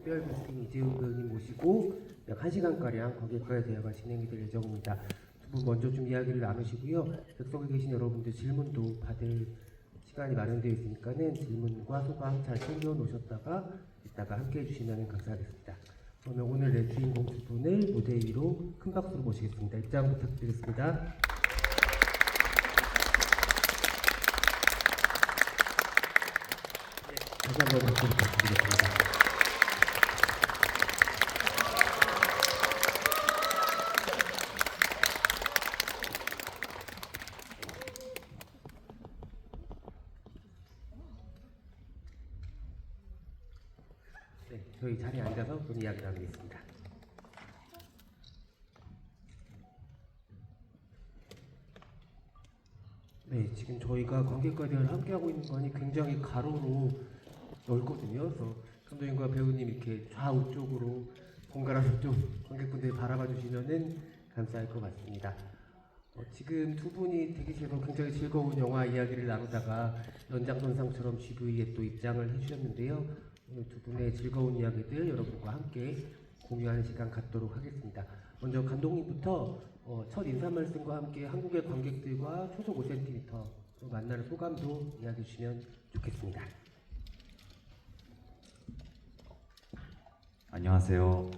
특별 게스트인 이재훈 배우님 모시고 약 1시간가량 관객과의 대화가 진행이 될 예정입니다. 두 분 먼저 좀 이야기를 나누시고요. 객석에 계신 여러분들 질문도 받을 시간이 마련되어 있으니까는 질문과 소감 잘 챙겨 놓으셨다가 이따가 함께 해주시면 감사하겠습니다. 그러면 오늘의 주인공 두 분을 무대 위로 큰 박수로 모시겠습니다. 입장 부탁드리겠습니다. 다시 한번 박수 부탁드리겠습니다. 네, 저희 자리에 앉아서 좀 이야기 나누겠습니다. 네, 지금 저희가 관객과 대화를 함께하고 있는 거니 굉장히 가로로 넓거든요. 그래서 감독님과 배우님 이렇게 좌우 쪽으로 번갈아서 좀 관객분들이 바라봐 주시면은 감사할 것 같습니다. 지금 두 분이 대기실에서 굉장히 즐거운 영화 이야기를 나누다가 연장선상처럼 GV에 또 입장을 해주셨는데요. 오늘 두 분의 즐거운 이야기들 여러분과 함께 공유하는 시간 갖도록 하겠습니다. 먼저 감독님부터 첫 인사 말씀과 함께 한국의 관객들과 초속 5cm로 만나는 소감도 이야기해 주시면 좋겠습니다. 안녕하세요.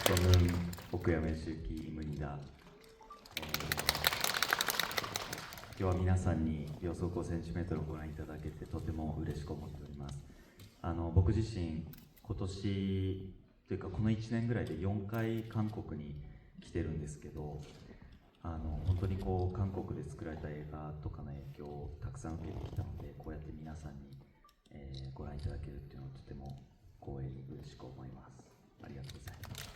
저는 오쿠야메 김입니다. 今日は皆さんに予想 5cm をご覧いただけてとても嬉しく思っております。僕自身今年というかこの1年ぐらいで4回韓国に来てるんですけど、本当にこう韓国で作られた映画とかの影響をたくさん受けてきたので、こうやって皆さんに、ご覧いただけるっていうのはとても光栄に嬉しく思います。ありがとうございます。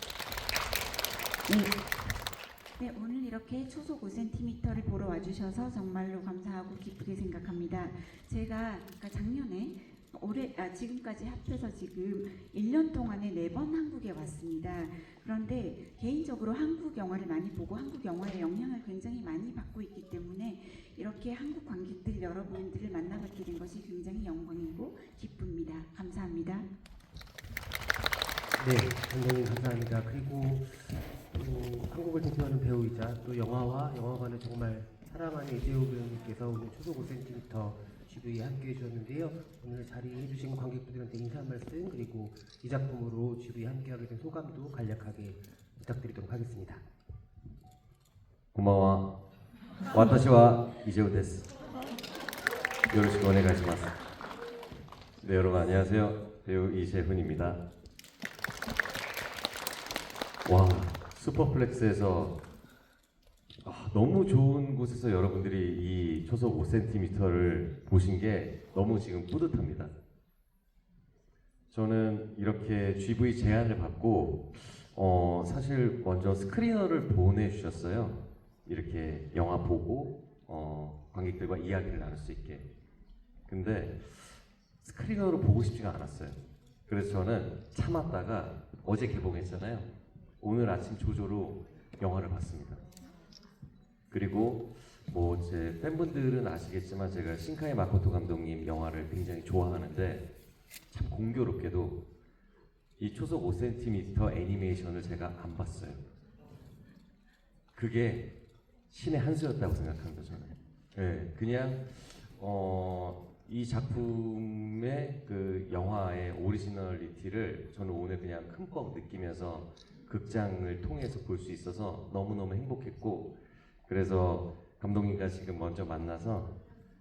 네, 오늘 이렇게 초속 5cm를 보러 와주셔서 정말로 감사하고 기쁘게 생각합니다. 제가 작년에 지금까지 합해서 지금 1년 동안에 4번 한국에 왔습니다. 그런데 개인적으로 한국 영화를 많이 보고 한국 영화의 영향을 굉장히 많이 받고 있기 때문에 이렇게 한국 관객들 여러분들을 만나뵙게 된 것이 굉장히 영광이고 기쁩니다. 감사합니다. 네, 감독님 감사합니다. 그리고 한국을 대표하는 배우이자 또 영화와 영화관을 정말 사랑하는 이재호 배우님께서 오늘 초속 5cm GV에 함께 해주셨는데요. 오늘 자리해 주신 관객분들한테 인사 말씀 그리고 이 작품으로 GV에 함께하게 된 소감도 간략하게 부탁드리도록 하겠습니다. こんばんは。私はイジェウです。よろしくお願いします。네, 여러분 안녕하세요. 배우 이재훈입니다. 와, 슈퍼플렉스에서 너무 좋은 곳에서 여러분들이 이 초속 5cm를 보신 게 너무 지금 뿌듯합니다. 저는 이렇게 GV 제안을 받고 사실 먼저 스크리너를 보내주셨어요. 이렇게 영화 보고 관객들과 이야기를 나눌 수 있게. 근데 스크리너로 보고 싶지가 않았어요. 그래서 저는 참았다가 어제 개봉했잖아요. 오늘 아침 조조로 영화를 봤습니다. 그리고 뭐 제 팬분들은 아시겠지만 제가 신카이 마코토 감독님 영화를 굉장히 좋아하는데 참 공교롭게도 이 초속 5cm 애니메이션을 제가 안 봤어요. 그게 신의 한 수였다고 생각합니다. 저는. 네, 그냥 이 작품의 그 영화의 오리지널리티를 저는 오늘 그냥 흠뻑 느끼면서 극장을 통해서 볼 수 있어서 너무너무 행복했고, 그래서 감독님과 지금 먼저 만나서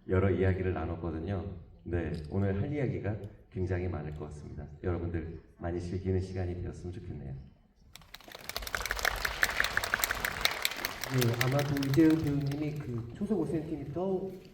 여러 이야기를 나눴거든요. 네, 오늘 할 이야기가 굉장히 많을 것 같습니다. 여러분들 많이 즐기는 시간이 되었으면 좋겠네요. 네, 아마도 이재훈 배우님이 그 초속 5cm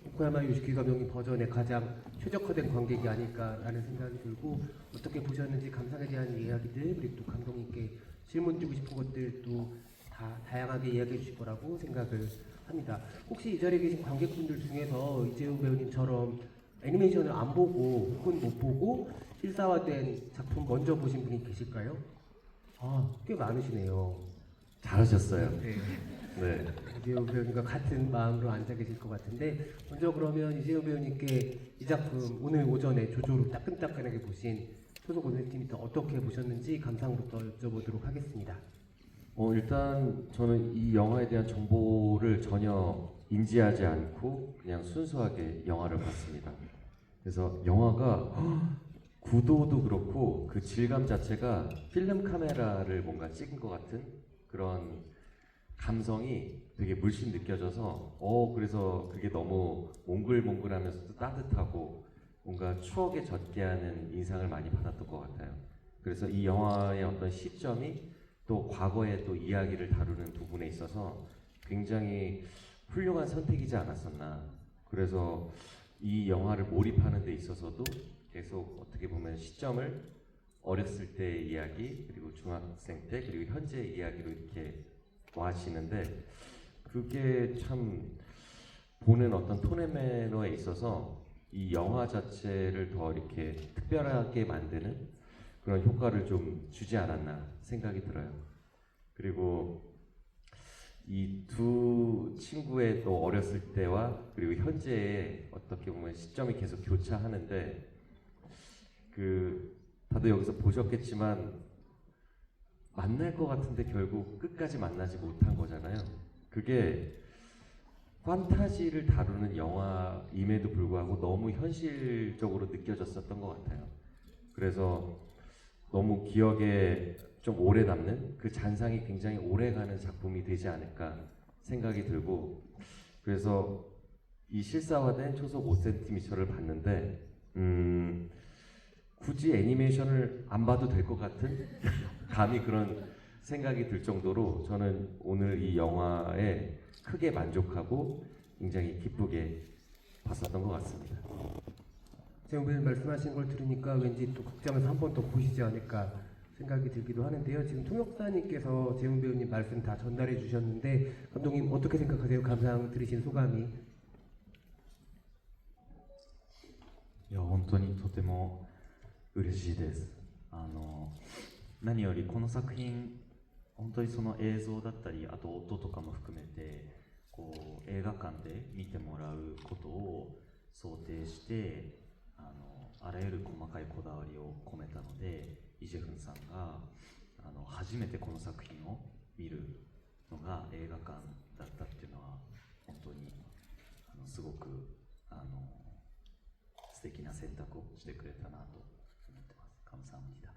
오쿠야마 요시키 감독님 버전의 가장 최적화된 관객이 아닐까라는 생각이 들고, 어떻게 보셨는지 감상에 대한 이야기들 그리고 또 감독님께 질문 드리고 싶은 것들도 다 다양하게 이야기해 주실 거라고 생각을 합니다. 혹시 이 자리에 계신 관객분들 중에서 이재훈 배우님처럼 애니메이션을 안 보고 혹은 못 보고 실사화된 작품 먼저 보신 분이 계실까요? 꽤 많으시네요. 잘하셨어요. 네. 네. 이재용 배우님과 같은 마음으로 앉아 계실 것 같은데 먼저 그러면 이재용 배우님께 이 작품 오늘 오전에 조조로 따끈따끈하게 보신 소속 OST부터 어떻게 보셨는지 감상부터 여쭤보도록 하겠습니다. 일단 저는 이 영화에 대한 정보를 전혀 인지하지 않고 그냥 순수하게 영화를 봤습니다. 그래서 영화가 구도도 그렇고 그 질감 자체가 필름 카메라를 뭔가 찍은 것 같은 그런 감성이 되게 물씬 느껴져서 그래서 그게 너무 몽글몽글하면서도 따뜻하고 뭔가 추억에 젖게 하는 인상을 많이 받았던 것 같아요. 그래서 이 영화의 어떤 시점이 또 과거의 또 이야기를 다루는 부분에 있어서 굉장히 훌륭한 선택이지 않았었나. 그래서 이 영화를 몰입하는 데 있어서도 계속 어떻게 보면 시점을 어렸을 때의 이야기 그리고 중학생 때 그리고 현재의 이야기로 이렇게 와시는데 그게 참 보는 어떤 톤앤 매너에 있어서 이 영화 자체를 더 이렇게 특별하게 만드는 그런 효과를 좀 주지 않았나 생각이 들어요. 그리고 이 두 친구의 또 어렸을 때와 그리고 현재의 어떻게 보면 시점이 계속 교차하는데 다들 여기서 보셨겠지만 만날 것 같은데 결국 끝까지 만나지 못한 거잖아요. 그게 판타지를 다루는 영화임에도 불구하고 너무 현실적으로 느껴졌었던 것 같아요. 그래서 너무 기억에 좀 오래 남는 그 잔상이 굉장히 오래가는 작품이 되지 않을까 생각이 들고 그래서 이 실사화된 초속 5cm를 봤는데 굳이 애니메이션을 안 봐도 될 것 같은 감히 그런 생각이 들 정도로 저는 오늘 이 영화에 크게 만족하고 굉장히 기쁘게 봤었던 것 같습니다. 재용 배우님 말씀하신 걸 들으니까 왠지 또 극장에서 한 번 더 보시지 않을까 생각이 들기도 하는데요. 지금 통역사님께서 재용 배우님 말씀 다 전달해 주셨는데 감독님 어떻게 생각하세요? 감상 들으신 소감이? いや本当にとても嬉しいです。何よりこの作品本当にその映像だったりあと音とかも含めてこう映画館で見てもらうことを想定してあらゆる細かいこだわりを込めたのでイ・ジェフンさんが初めてこの作品を見るのが映画館だったっていうのは本当にすごく素敵な選択をしてくれたなと思ってます。감사합니다.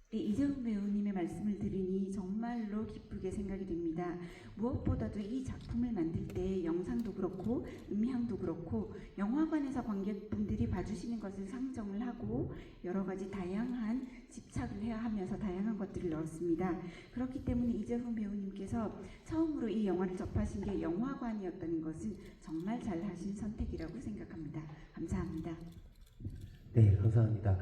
네, 이재훈 배우님의 말씀을 들으니 정말로 기쁘게 생각이 됩니다. 무엇보다도 이 작품을 만들 때 영상도 그렇고 음향도 그렇고 영화관에서 관객분들이 봐주시는 것을 상정을 하고 여러 가지 다양한 집착을 해야 하면서 다양한 것들을 넣었습니다. 그렇기 때문에 이재훈 배우님께서 처음으로 이 영화를 접하신 게 영화관이었다는 것은 정말 잘하신 선택이라고 생각합니다. 감사합니다. 네, 감사합니다.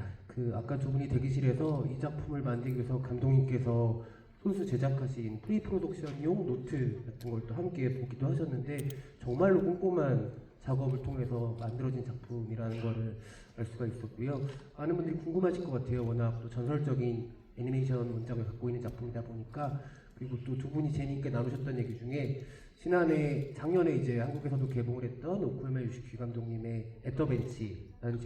아까 두 분이 대기실에서 이 작품을 만들기 위해서 감독님께서 손수 제작하신 프리 프로덕션용 노트 같은 걸 또 함께 보기도 하셨는데 정말로 꼼꼼한 작업을 통해서 만들어진 작품이라는 거를 알 수가 있었고요. 많은 분들이 궁금하실 것 같아요. 워낙 또 전설적인 애니메이션 원작을 갖고 있는 작품이다 보니까 그리고 또 두 분이 재미있게 나누셨던 얘기 중에 작년에 이제 한국에서도 개봉을 했던 오쿠야마 요시키 감독님의 애터벤치라는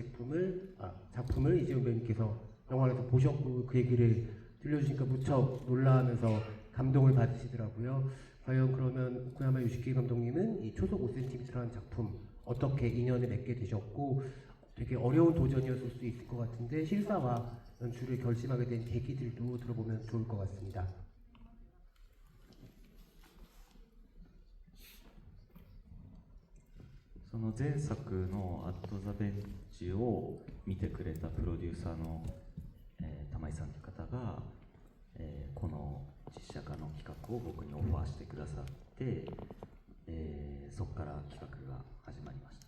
작품을 이재용 배우님께서 영화관에서 보셨고 그 얘기를 들려주시니까 무척 놀라하면서 감동을 받으시더라고요. 과연 그러면 오쿠야마 요시키 감독님은 이 초속 5cm라는 작품 어떻게 인연을 맺게 되셨고 되게 어려운 도전이었을 수 있을 것 같은데 실사와 연출을 결심하게 된 계기들도 들어보면 좋을 것 같습니다. その前作の「アット・ザ・ベンチ」を見てくれたプロデューサーの、玉井さんという方が、この実写化の企画を僕にオファーしてくださって、そこから企画が始まりました。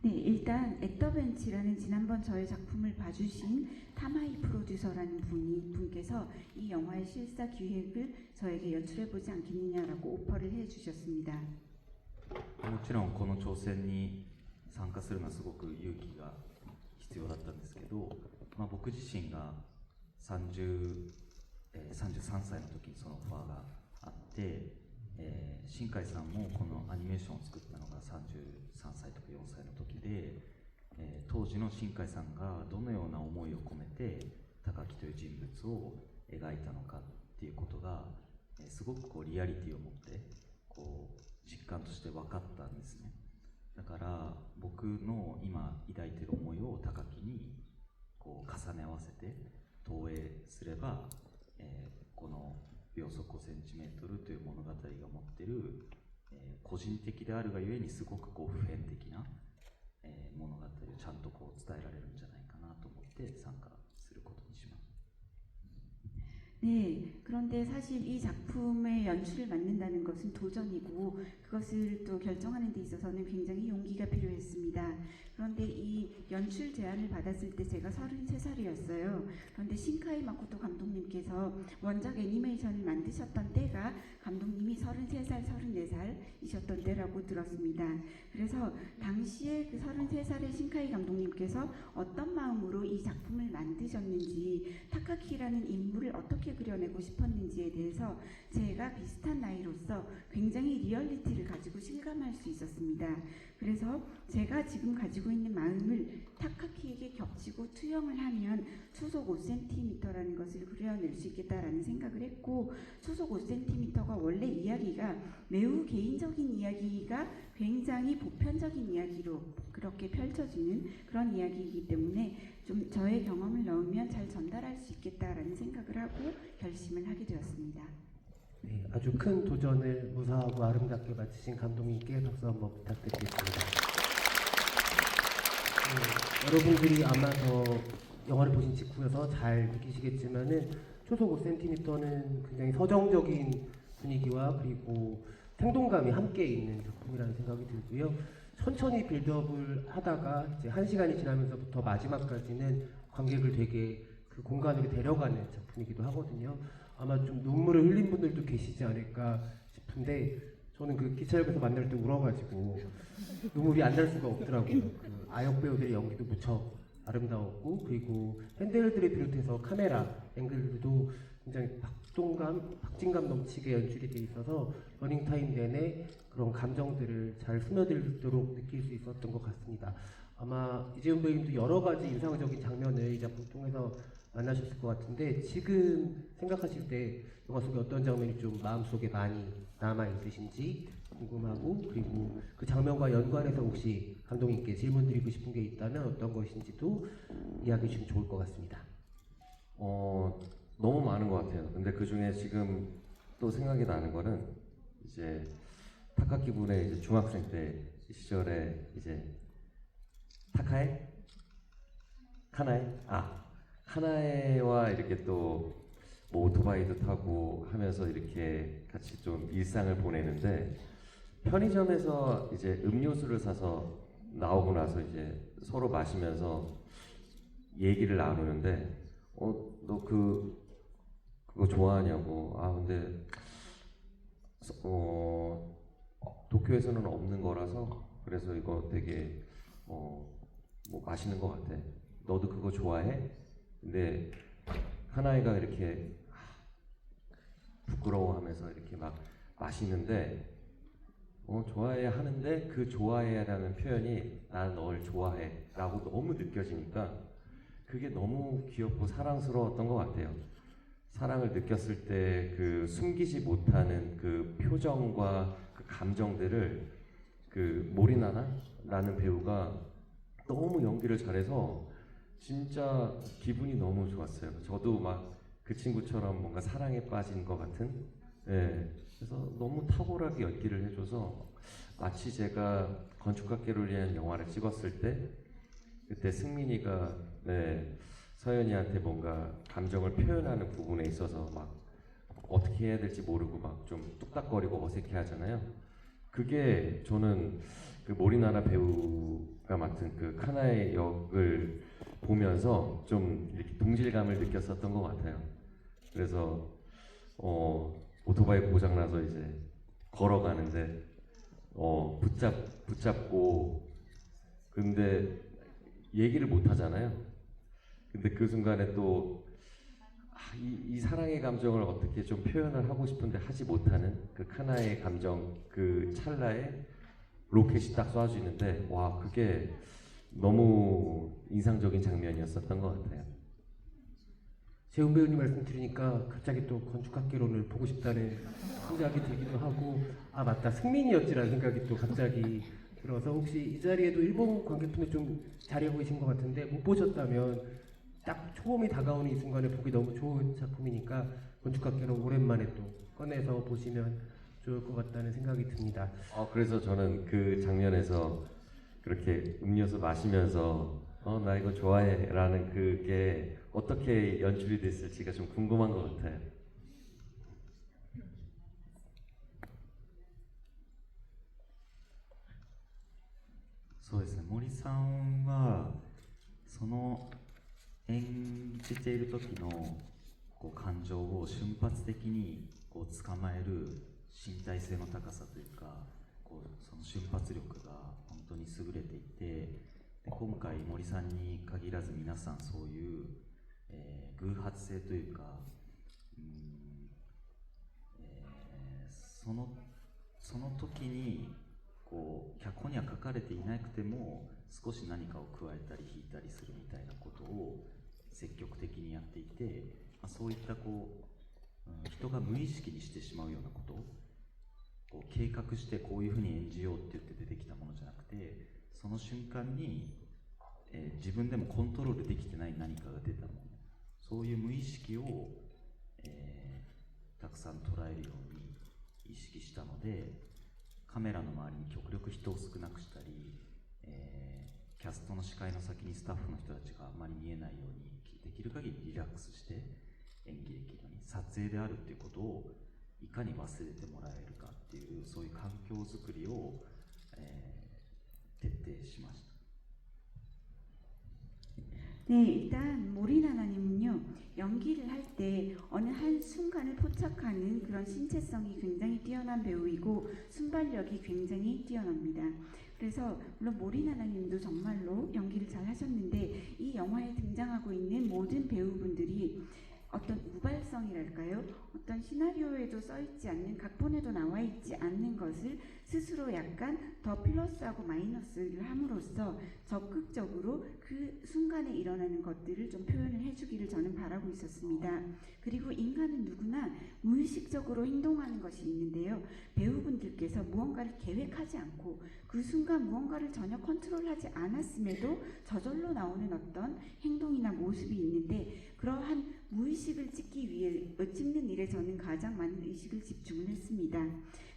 네, 일단 애터벤치라는 지난번 저의 작품을 봐주신 타마이 프로듀서라는 분께서 이 영화의 실사 기획을 저에게 연출해보지 않겠느냐라고 오퍼를 해주셨습니다. もちろんこの挑戦に参加するのはすごく勇気が必要だったんですけど、僕自身が30 33歳の時にそのオファーがあって、新海さんもこのアニメーションを作ったのが33歳とか4歳の時で、当時の新海さんがどのような思いを込めて高木という人物を描いたのかっていうことが、すごくこうリアリティを持ってこう実感として分かったんですね。だから僕の今抱いている思いを高木にこう重ね合わせて投影すれば、この秒速 5cm という物語が持っている、個人的であるがゆえにすごくこう普遍的な、物語をちゃんとこう伝えられるんじゃないかなと思って参加することにしました。 네, 그런데 사실 이 작품의 연출을 맡는다는 것은 도전이고 그것을 또 결정하는 데 있어서는 굉장히 용기가 필요했습니다. 그런데 이 연출 제안을 받았을 때 제가 33살이었어요. 그런데 신카이 마코토 감독님께서 원작 애니메이션을 만드셨던 때가 감독님이 33살, 34살이셨던 때라고 들었습니다. 그래서 당시에 그 33살의 신카이 감독님께서 어떤 마음으로 이 작품을 만드셨는지, 타카키라는 인물을 어떻게 그려내고 싶었는지에 대해서 제가 비슷한 나이로서 굉장히 리얼리티를 가지고 실감할 수 있었습니다. 그래서 제가 지금 가지고 있는 마음을 타카키에게 겹치고 투영을 하면 초속 5cm라는 것을 그려낼 수 있겠다라는 생각을 했고, 초속 5cm가 원래 이야기가 매우 개인적인 이야기가 굉장히 보편적인 이야기로 그렇게 펼쳐지는 그런 이야기이기 때문에 좀 저의 경험을 넣으면 잘 전달할 수 있겠다라는 생각을 하고 결심을 하게 되었습니다. 네, 아주 큰 도전을 무사하고 아름답게 마치신 감독님께 박수 한번 부탁드리겠습니다. 여러분들이 아마 더 영화를 보신 직후여서 잘 느끼시겠지만은 초속 5cm는 굉장히 서정적인 분위기와 그리고 생동감이 함께 있는 작품이라는 생각이 들고요. 천천히 빌드업을 하다가 이제 1시간이 지나면서부터 마지막까지는 관객을 되게 그 공간으로 데려가는 작품이기도 하거든요. 아마 좀 눈물을 흘린 분들도 계시지 않을까 싶은데 저는 그 기차역에서 만날 때 울어가지고 눈물이 안 날 수가 없더라고요. 그 아역 배우들의 연기도 무척 아름다웠고, 그리고 핸들들을 비롯해서 카메라 앵글들도 굉장히 박진감 넘치게 연출이 돼 있어서 러닝타임 내내 그런 감정들을 잘 스며들도록 느낄 수 있었던 것 같습니다. 아마 이재훈 배우님도 여러 가지 인상적인 장면을 이 작품 통해서 만나셨을 것 같은데, 지금 생각하실 때 영화 속에 어떤 장면이 좀 마음속에 많이 남아 있으신지 궁금하고, 그리고 그 장면과 연관해서 혹시 감독님께 질문 드리고 싶은 게 있다면 어떤 것인지도 이야기해 주시면 좋을 것 같습니다. 너무 많은 것 같아요. 근데 그 중에 지금 또 생각이 나는 거는 이제 타카키 분의 이제 중학생 때 시절에 이제 타카에? 카나에? 카나에와 이렇게 또 뭐 오토바이도 타고 하면서 이렇게 같이 좀 일상을 보내는데, 편의점에서 이제 음료수를 사서 나오고 나서 이제 서로 마시면서 얘기를 나누는데, 너 그거 좋아하냐고. 근데 도쿄에서는 없는 거라서 그래서 이거 되게 뭐 맛있는 것 같아. 너도 그거 좋아해? 근데 하나이가 이렇게 부끄러워하면서 이렇게 막 마시는데, 좋아해 하는데 그 좋아해라는 표현이 난 널 좋아해 라고 너무 느껴지니까 그게 너무 귀엽고 사랑스러웠던 것 같아요. 사랑을 느꼈을 때 그 숨기지 못하는 그 표정과 그 감정들을 그 모리나나라는 배우가 너무 연기를 잘해서 진짜 기분이 너무 좋았어요. 저도 막 그 친구처럼 뭔가 사랑에 빠진 것 같은, 그래서 너무 탁월하게 연기를 해줘서 마치 제가 건축학개론을 위한 영화를 찍었을 때 그때 승민이가 서연이한테 뭔가 감정을 표현하는 부분에 있어서 막 어떻게 해야 될지 모르고 막 좀 뚝딱거리고 어색해 하잖아요. 그게 저는 그 모리나라 배우가 맡은 그 카나의 역을 보면서 좀 이렇게 동질감을 느꼈었던 것 같아요. 그래서 오토바이 고장나서 이제 걸어가는데 붙잡고, 근데 얘기를 못 하잖아요. 근데 그 순간에 또 이 사랑의 감정을 어떻게 좀 표현을 하고 싶은데 하지 못하는 그 카나의 감정, 그 찰나에 로켓이 딱 쏴지는데 와 그게 너무 인상적인 장면이었었던 것 같아요. 재훈 배우님 말씀 들으니까 갑자기 또 건축학개론을 보고 싶다는 생각이 들기도 하고 아 맞다 승민이었지라는 생각이 또 갑자기 들어서 혹시 이 자리에도 일본 관객분들 좀 자리하고 계신 것 같은데 못 보셨다면 딱 초음이 다가오는 이 순간에 보기 너무 좋은 작품이니까 건축학개론 오랜만에 또 꺼내서 보시면 좋을 것 같다는 생각이 듭니다. 그래서 저는 그 장면에서 그렇게 음료수 마시면서 나 이거 좋아해라는 그게 어떻게 연출이 됐을지가 좀 궁금한 것 같아요.そうですね、森さんはその演じている時のこう感情を瞬発的にこう捕まえる身体性の高さというかこうその瞬発力が本当に優れていてで今回森さんに限らず皆さんそういう、偶発性というか、その時にこう脚本には書かれていなくても少し何かを加えたり引いたりするみたいなことを積極的にやっていて、そういったこう、人が無意識にしてしまうようなことをこう計画してこういうふうに演じようって言って出てきたものじゃなくてその瞬間に、自分でもコントロールできてない何かが出たものそういう無意識を、たくさん捉えるように意識したのでカメラの周りに極力人を少なくしたり、キャストの視界の先にスタッフの人たちがあまり見えないようにできる限りリラックスして演技できるように撮影であるっていうことをいかに忘れてもらえるかっていうそういう環境づくりを、徹底しました。 네, 일단 모리나나님은요 연기를 할 때 어느 한 순간을 포착하는 그런 신체성이 굉장히 뛰어난 배우이고 순발력이 굉장히 뛰어납니다. 그래서 물론 모리나나님도 정말로 연기를 잘 하셨는데 이 영화에 등장하고 있는 모든 배우분들이 어떤 우발성이랄까요? 어떤 시나리오에도 써있지 않는 각본에도 나와있지 않는 것을 스스로 약간 더 플러스하고 마이너스를 함으로써 적극적으로 그 순간에 일어나는 것들을 좀 표현을 해주기를 저는 바라고 있었습니다. 그리고 인간은 누구나 무의식적으로 행동하는 것이 있는데요. 배우분들께서 무언가를 계획하지 않고 그 순간 무언가를 전혀 컨트롤하지 않았음에도 저절로 나오는 어떤 행동이나 모습이 있는데 그러한 무의식을 찍는 일에 저는 가장 많은 의식을 집중을 했습니다.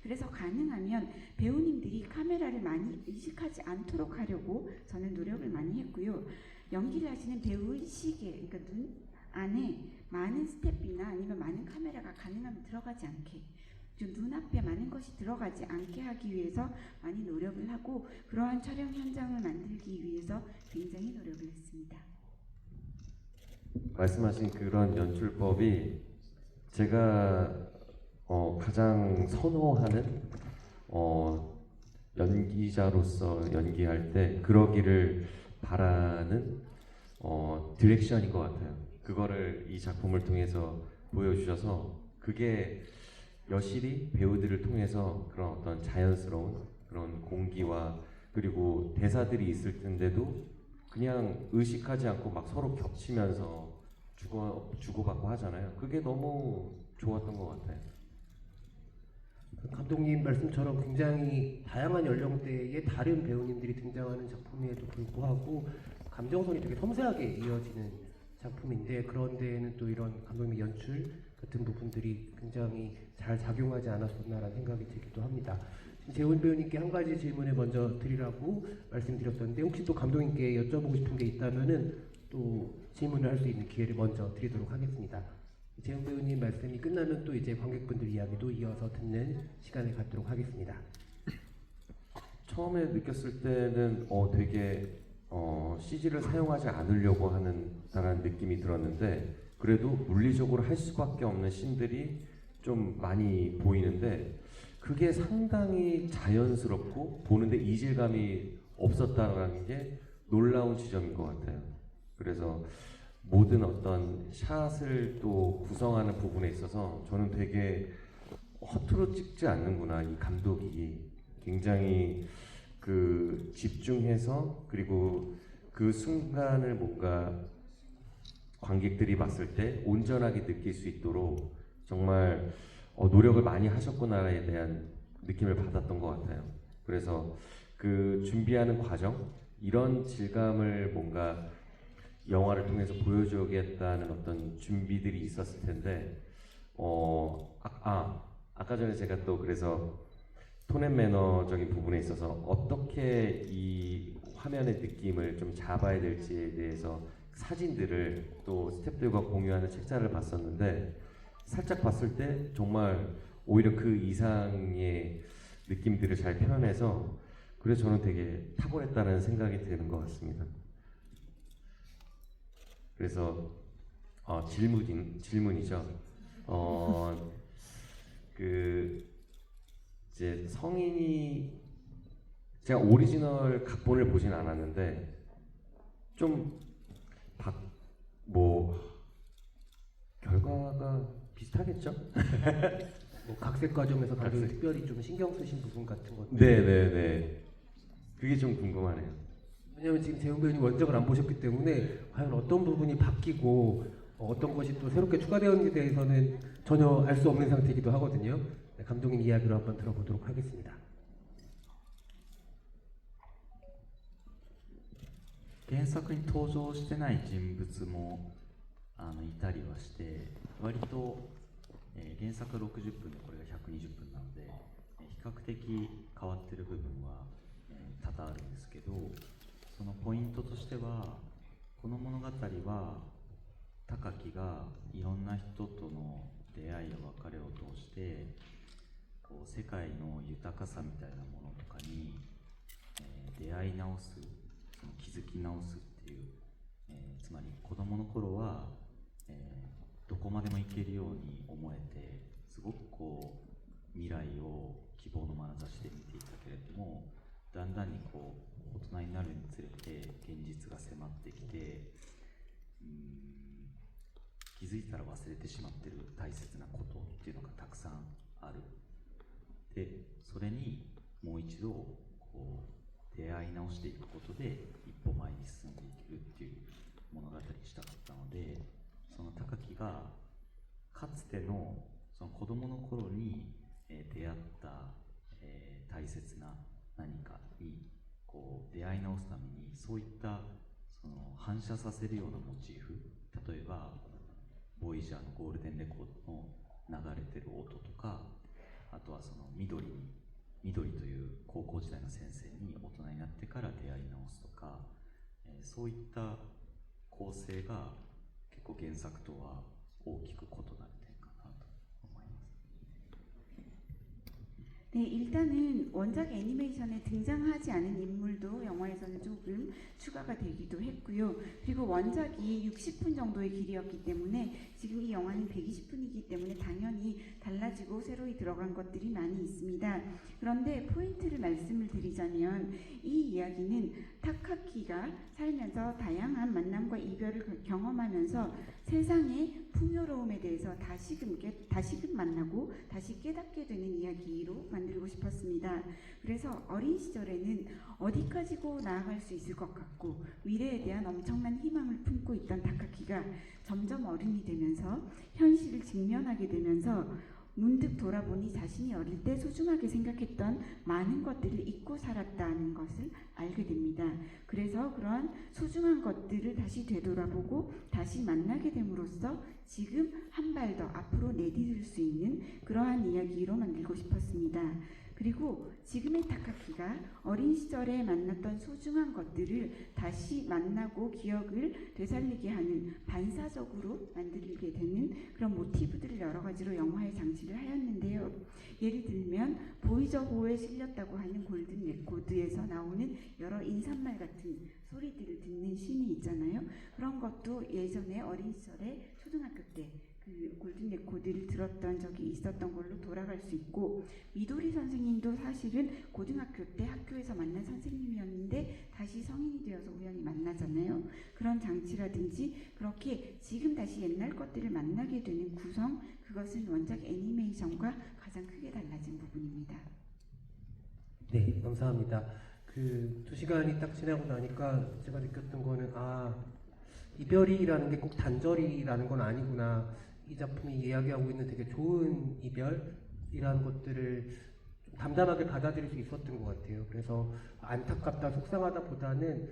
그래서 가능하면 배우님들이 카메라를 많이 의식하지 않도록 하려고 저는 노력을 많이 했고요. 연기를 하시는 배우의 시계, 그러니까 눈 안에 많은 스텝이나 아니면 많은 카메라가 가능하면 들어가지 않게 좀 눈앞에 많은 것이 들어가지 않게 하기 위해서 많이 노력을 하고 그러한 촬영 현장을 만들기 위해서 굉장히 노력을 했습니다. 말씀하신 그런 연출법이 제가 가장 선호하는 연기자로서 연기할 때 그러기를 바라는 디렉션인 것 같아요. 그거를 이 작품을 통해서 보여주셔서 그게 여실히 배우들을 통해서 그런 어떤 자연스러운 그런 공기와 그리고 대사들이 있을 텐데도 그냥 의식하지 않고 막 서로 겹치면서 주고받고 하잖아요. 그게 너무 좋았던 것 같아요. 감독님 말씀처럼 굉장히 다양한 연령대의 다른 배우님들이 등장하는 작품에도 불구하고 감정선이 되게 섬세하게 이어지는 작품인데 그런 데에는 또 이런 감독님의 연출 같은 부분들이 굉장히 잘 작용하지 않았었나라는 생각이 들기도 합니다. 재훈 배우님께 한 가지 질문을 먼저 드리라고 말씀드렸었는데 혹시 또 감독님께 여쭤보고 싶은 게 있다면은 또 질문을 할 수 있는 기회를 먼저 드리도록 하겠습니다. 재훈 배우님 말씀이 끝나면 또 이제 관객분들 이야기도 이어서 듣는 시간을 갖도록 하겠습니다. 처음에 느꼈을 때는 되게 CG를 사용하지 않으려고 하는다라는 느낌이 들었는데 그래도 물리적으로 할 수밖에 없는 씬들이 좀 많이 보이는데 그게 상당히 자연스럽고 보는데 이질감이 없었다는 게 놀라운 지점인 것 같아요. 그래서 모든 어떤 샷을 또 구성하는 부분에 있어서 저는 되게 허투루 찍지 않는구나, 이 감독이 굉장히 그 집중해서, 그리고 그 순간을 뭔가 관객들이 봤을 때 온전하게 느낄 수 있도록 정말 노력을 많이 하셨구나에 대한 느낌을 받았던 것 같아요. 그래서 그 준비하는 과정, 이런 질감을 뭔가 영화를 통해서 보여주겠다는 어떤 준비들이 있었을 텐데, 아까 전에 제가 또 그래서 톤앤 매너적인 부분에 있어서 어떻게 이 화면의 느낌을 좀 잡아야 될지에 대해서 사진들을 또 스태프들과 공유하는 책자를 봤었는데, 살짝 봤을 때 정말 오히려 그 이상의 느낌들을 잘 표현해서, 그래서 저는 되게 탁월했다는 생각이 드는 것 같습니다. 그래서 질문이죠. 그 이제 성인이, 제가 오리지널 각본을 보진 않았는데 좀 결과가 비슷하겠죠? 뭐 각색 과정에서 다들 특별히 좀 신경 쓰신 부분 같은 것. 네네네. 그게 좀 궁금하네요. 왜냐하면 지금 재훈 배우님 원작을 안 보셨기 때문에 과연 어떤 부분이 바뀌고 어떤 것이 또 새롭게 추가되었는지에 대해서는 전혀 알 수 없는 상태이기도 하거든요. 네, 감독님 이야기로 한번 들어보도록 하겠습니다. 原作に登場してない人物もいたりはして、割と、原作60分でこれが120分なので、比較的変わってる部分は、多々あるんですけど、そのポイントとしては、この物語は高木がいろんな人との出会いや別れを通してこう世界の豊かさみたいなものとかに、出会い直す、その気づき直すっていう、つまり子供の頃は、どこまでも行けるように思えて、すごくこう未来を希望の眼差しで見ていたけれども、だんだんにこう大人になるにつれて現実が迫ってきて、気づいたら忘れてしまってる大切なことっていうのがたくさんある。で、それにもう一度こう出会い直していくことで一歩前に進んでいけるっていう物語にしたかったので、その高木がかつてのその子供の頃に出会った、大切な何かにこう出会い直すために、そういったその反射させるようなモチーフ、例えばボイジャーのゴールデンレコードの流れてる音とか、あとはその緑という高校時代の先生に大人になってから出会い直すとか、そういった構成が結構原作とは大きく異なる点かなと思います。 네, 일단은 원작 애니메이션에 등장하지 않은 인물도 영화에서는 조금 추가가 되기도 했고요. 그리고 원작이 60분 정도의 길이었기 때문에 지금 이 영화는 120분이기 때문에 당연히 달라지고 새로이 들어간 것들이 많이 있습니다. 그런데 포인트를 말씀을 드리자면 이 이야기는 타카키가 살면서 다양한 만남과 이별을 경험하면서 세상의 풍요로움에 대해서 다시금 만나고 다시 깨닫게 되는 이야기로 만들고 싶었습니다. 그래서 어린 시절에는 어디까지고 나아갈 수 있을 것 같고 미래에 대한 엄청난 희망을 품고 있던 타카키가 점점 어른이 되면서 현실을 직면하게 되면서 문득 돌아보니 자신이 어릴 때 소중하게 생각했던 많은 것들을 잊고 살았다는 것을 알게 됩니다. 그래서 그러한 소중한 것들을 다시 되돌아보고 다시 만나게 됨으로써 지금 한 발 더 앞으로 내디딜 수 있는 그러한 이야기로 만들고 싶었습니다. 그리고 지금의 타카키가 어린 시절에 만났던 소중한 것들을 다시 만나고 기억을 되살리게 하는 반사적으로 만들게 되는 그런 모티브들을 여러 가지로 영화에 장치를 하였는데요. 예를 들면 보이저호에 실렸다고 하는 골든 레코드에서 나오는 여러 인사말 같은 소리들을 듣는 씬이 있잖아요. 그런 것도 예전에 어린 시절에 초등학교 때 그 골든 레코드를 들었던 적이 있었던 걸로 돌아갈 수 있고, 미도리 선생님도 사실은 고등학교 때 학교에서 만난 선생님이었는데 다시 다시 성인이 되어서 우연히 만나잖아요. 그런 장치라든지 그렇게 지금 다시 옛날 것들을 만나게 되는 구성, 그것은 원작 애니메이션과 가장 크게 달라진 부분입니다. 네, 감사합니다. 그 2시간이 딱 지나고 나니까 제가 느꼈던 거는 이별이라는 게 꼭 단절이라는 건 아니구나. 이 작품이 이야기하고 있는 되게 좋은 이별이라는 것들을 좀 담담하게 받아들일 수 있었던 것 같아요. 그래서 안타깝다, 속상하다 보다는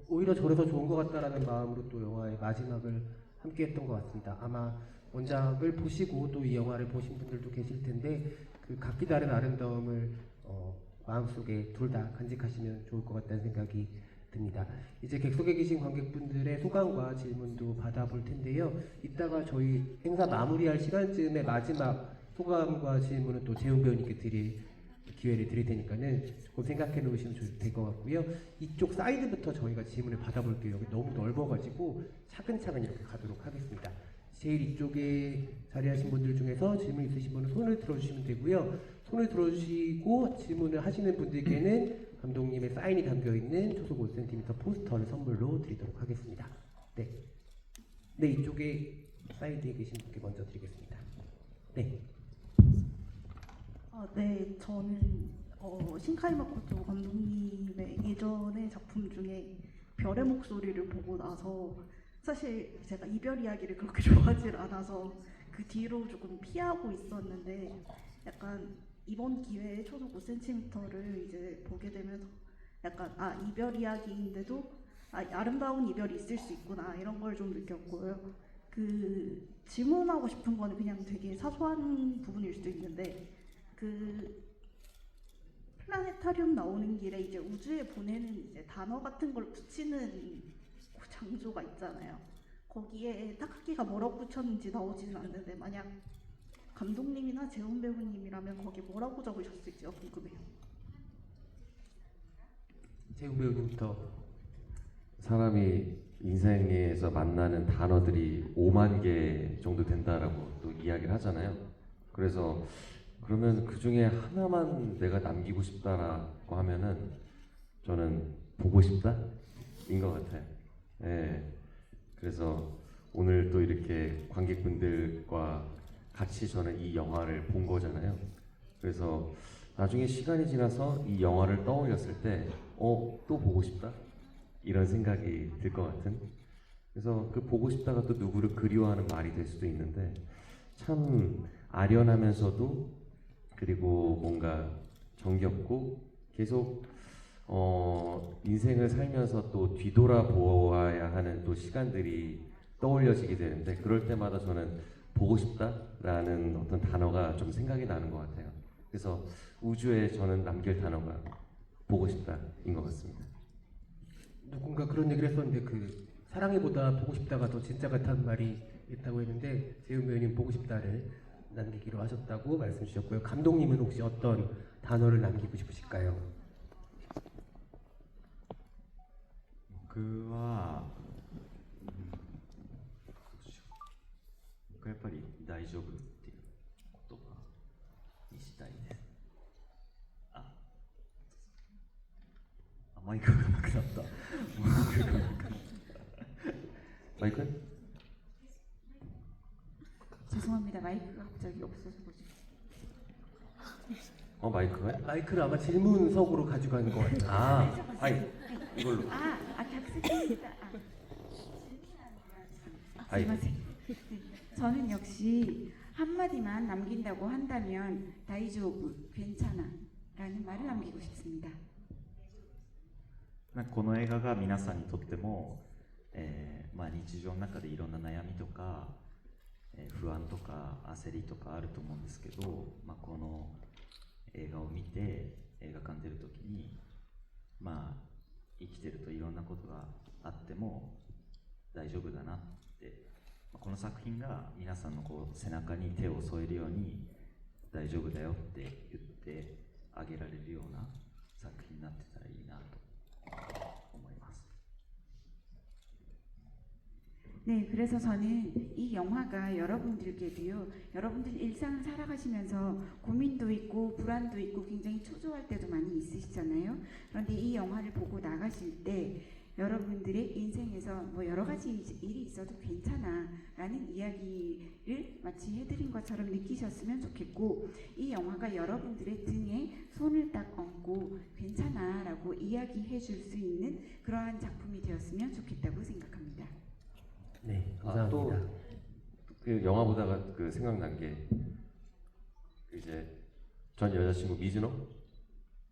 오히려 저래서 좋은 것 같다라는 마음으로 또 영화의 마지막을 함께 했던 것 같습니다. 아마 원작을 보시고 또 이 영화를 보신 분들도 계실 텐데 그 각기 다른 아름다움을 마음속에 둘 다 간직하시면 좋을 것 같다는 생각이 듭니다. 이제 객석에 계신 관객분들의 소감과 질문도 받아볼 텐데요. 이따가 저희 행사 마무리할 시간쯤에 마지막 소감과 질문은 또 재훈 배우님께 드릴 기회를 드릴 테니까는 조금 생각해 놓으시면 될 것 같고요. 이쪽 사이드부터 저희가 질문을 받아볼게요. 여기 너무 넓어가지고 차근차근 이렇게 가도록 하겠습니다. 제일 이쪽에 자리하신 분들 중에서 질문 있으신 분은 손을 들어주시면 되고요. 손을 들어주시고 질문을 하시는 분들께는 감독님의 사인이 담겨있는 초속 5cm 포스터를 선물로 드리도록 하겠습니다. 네, 이쪽에 사이드에 계신 분께 먼저 드리겠습니다. 네. 네, 저는 신카이 마코토 감독님의 예전의 작품 중에 별의 목소리를 보고 나서 사실 제가 이별 이야기를 그렇게 좋아하지 않아서 그 뒤로 조금 피하고 있었는데 약간 이번 기회에 초속 5cm를 이제 보게 되면서 약간 이별 이야기인데도 아름다운 이별이 있을 수 있구나 이런 걸 좀 느꼈고요. 그 질문하고 싶은 거는 그냥 되게 사소한 부분일 수도 있는데 그 플라네타리움 나오는 길에 이제 우주에 보내는 이제 단어 같은 걸 붙이는 그 장소가 있잖아요. 거기에 타카키가 뭐라고 붙였는지 나오지는 않는데 만약 감독님이나 재훈 배우님이라면 거기 뭐라고 적으셨을지가 궁금해요. 재훈 배우님부터. 사람이 인생에서 만나는 단어들이 5만 개 정도 된다라고 또 이야기를 하잖아요. 그래서 그러면 그 중에 하나만 내가 남기고 싶다라고 하면은 저는 보고 싶다인 것 같아요. 예. 그래서 오늘 또 이렇게 관객분들과 같이 저는 이 영화를 본 거잖아요. 그래서 나중에 시간이 지나서 이 영화를 떠올렸을 때, 또 보고 싶다? 이런 생각이 들 것 같은. 그래서 그 보고 싶다가 또 누구를 그리워하는 말이 될 수도 있는데, 참 아련하면서도 그리고 뭔가 정겹고 계속 인생을 살면서 또 뒤돌아보아야 하는 또 시간들이 떠올려지게 되는데 그럴 때마다 저는 보고 싶다라는 어떤 단어가 좀 생각이 나는 것 같아요. 그래서 우주에 저는 남길 단어가 보고 싶다인 것 같습니다. 누군가 그런 얘기를 했었는데 그 사랑해보다 보고 싶다가 더 진짜 같다는 말이 있다고 했는데 재훈 배우님 보고 싶다를 남기기로 하셨다고 말씀 주셨고요. 감독님은 혹시 어떤 단어를 남기고 싶으실까요? 僕は、僕はやっぱり大丈夫っていう言葉にしたいです。マイクがなくなった。마이크? 죄송합니다. 마이크가 갑자기 없어서 그러죠. 마이크가요? 마이크를 아마 질문석으로 가져가는 것 같아요. 아니 이걸로. 격식입니다. 아이. 네. 저는 역시 한마디만 남긴다고 한다면 다이조브, 괜찮아 라는 말을 남기고 싶습니다. この映画が皆さんにとっても、日常の中でいろんな悩みとか、不安とか焦りとかあると思うんですけど、この映画を見て映画館出るときに、生きてるといろんなことがあっても大丈夫だなって、この作品が皆さんの背中に手を添えるように大丈夫だよって言ってあげられるような作品になってたらいいなと思います。 네, 그래서 저는 이 영화가 여러분들께도요, 여러분들 일상을 살아가시면서 고민도 있고 불안도 있고 굉장히 초조할 때도 많이 있으시잖아요. 그런데 이 영화를 보고 나가실 때 여러분들의 인생에서 뭐 여러 가지 일이 있어도 괜찮아 라는 이야기를 마치 해드린 것처럼 느끼셨으면 좋겠고, 이 영화가 여러분들의 등에 손을 딱 얹고 괜찮아 라고 이야기해 줄 수 있는 그러한 작품이 되었으면 좋겠다고 생각합니다. 네, 아, 또 감사합니다. 그 영화 보다가 그 생각난 게 이제 전 여자친구 미즈노를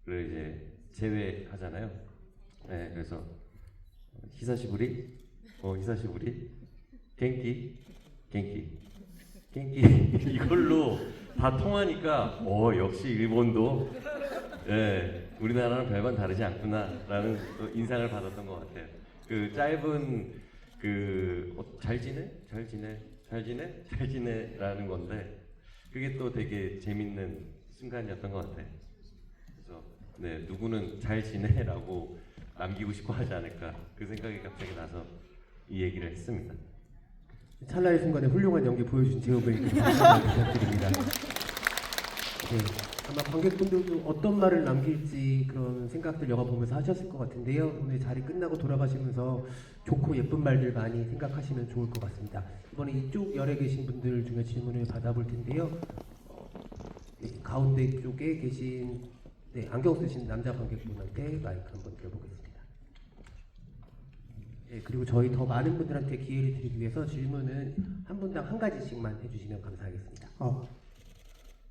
이제 제외하잖아요. 네, 그래서 히사시부리, 히사시부리, 겐키, 겐키, 겐키 이걸로 다 통하니까 역시 일본도 우리나라랑 별반 다르지 않구나라는 또 인상을 받았던 것 같아요. 그 짧은 잘 지내? 잘 지내? 잘 지내? 잘 지내라는 건데 그게 또 되게 재밌는 순간이었던 것 같아요. 그래서 네, 누구는 잘 지내라고 남기고 싶어 하지 않을까 그 생각이 갑자기 나서 이 얘기를 했습니다. 찰나의 순간에 훌륭한 연기 보여주신 제오 배우님께 감사를 부탁드립니다. 네, 아마 관객분들도 어떤 말을 남길지 그런 생각들 영화 보면서 하셨을 것 같은데요. 오늘 자리 끝나고 돌아가시면서 좋고 예쁜 말들 많이 생각하시면 좋을 것 같습니다. 이번에 이쪽 열에 계신 분들 중에 질문을 받아볼 텐데요. 네, 가운데 쪽에 계신 안경 쓰신 남자 관객분한테 마이크 한번 드려보겠습니다. 네, 그리고 저희 더 많은 분들한테 기회를 드리기 위해서 질문은 한 분당 한 가지씩만 해주시면 감사하겠습니다.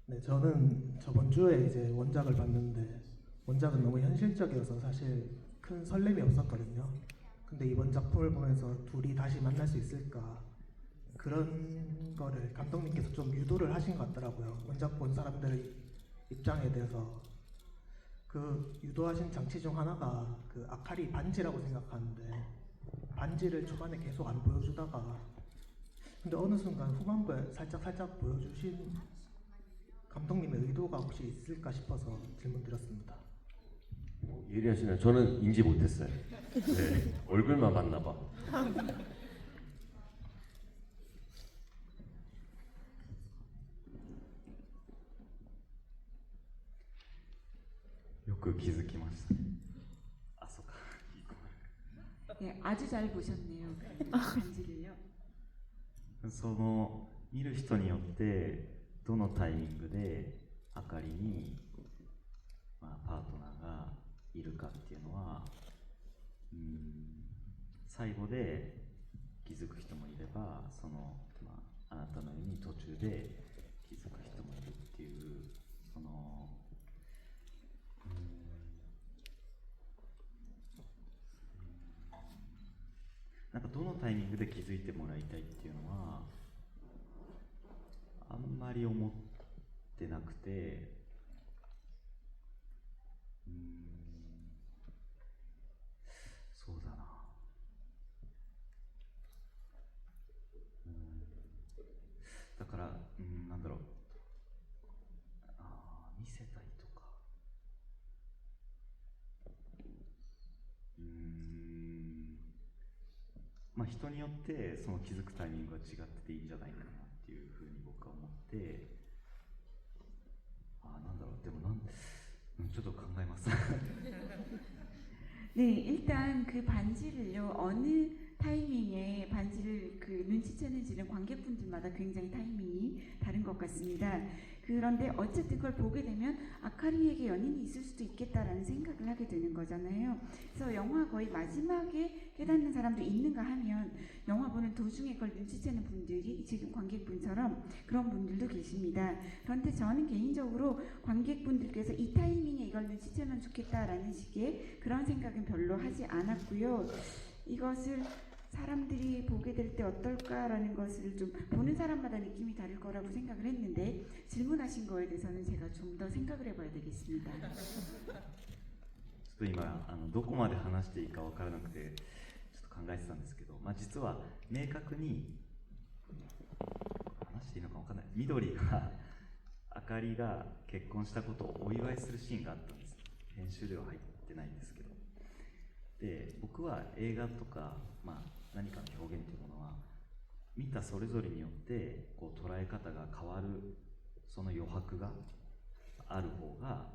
네, 저는 저번 주에 이제 원작을 봤는데 원작은 너무 현실적이어서 사실 큰 설렘이 없었거든요. 근데 이번 작품을 보면서 둘이 다시 만날 수 있을까 그런 거를 감독님께서 좀 유도를 하신 것 같더라고요. 원작 본 사람들의 입장에 대해서 그 유도하신 장치 중 하나가 그 아카리 반지라고 생각하는데 반지를 초반에 계속 안 보여주다가 근데 어느 순간 후반부에 살짝 보여주신 감독님의 의도가 혹시 있을까 싶어서 질문 드렸습니다. 예리하시네요. 저는 인지 못했어요. 네, 얼굴만 봤나 봐. よく気づきましたね。あ、そうか。いい子。 네, 아주 잘 보셨네요. 그 반지를요. その見る人によってどのタイミングであかりに、パートナーがいるかっていうのは、最後で気づく人もいれば、あなたのように途中で気づく人もいるっていうなんかどのタイミングで気づいてもらいたいっていうのはあんまり思ってなくて、そうだな、だから、なんだろう、見せたいとか、人によってその気づくタイミングが違ってていいんじゃないかなっていうふうに僕は思って、なんだろう、でもちょっと考えます。 네, 일단 그 반지를요, 어느 타이밍에 반지를 눈치채는지는 관객분들마다 굉장히 타이밍이 다른 것 같습니다. 그런데 어쨌든 그걸 보게 되면 아카리에게 연인이 있을 수도 있겠다라는 생각을 하게 되는 거잖아요. 그래서 영화 거의 마지막에 깨닫는 사람도 있는가 하면 영화 보는 도중에 그걸 눈치채는 분들이 지금 관객분처럼 그런 분들도 계십니다. 그런데 저는 개인적으로 관객분들께서 이 타이밍에 이걸 눈치채면 좋겠다라는 식의 그런 생각은 별로 하지 않았고요. 이것을 사람들이 보게 될 때 어떨까라는 것을 좀 보는 사람마다 느낌이 다를 거라고 생각을 했는데 질문하신 거에 대해서는 제가 좀 더 생각을 해봐야 되겠습니다. ちょっと今どこまで話していいか分からなくてちょっと考えてたんですけど、実は明確に話していいのか分からない、緑があかりが結婚したことをお祝いするシーンがあったんです。編集では入ってないんですけど、で僕は映画とか、何かの表現というものは見たそれぞれによってこう捉え方が変わるその余白がある方が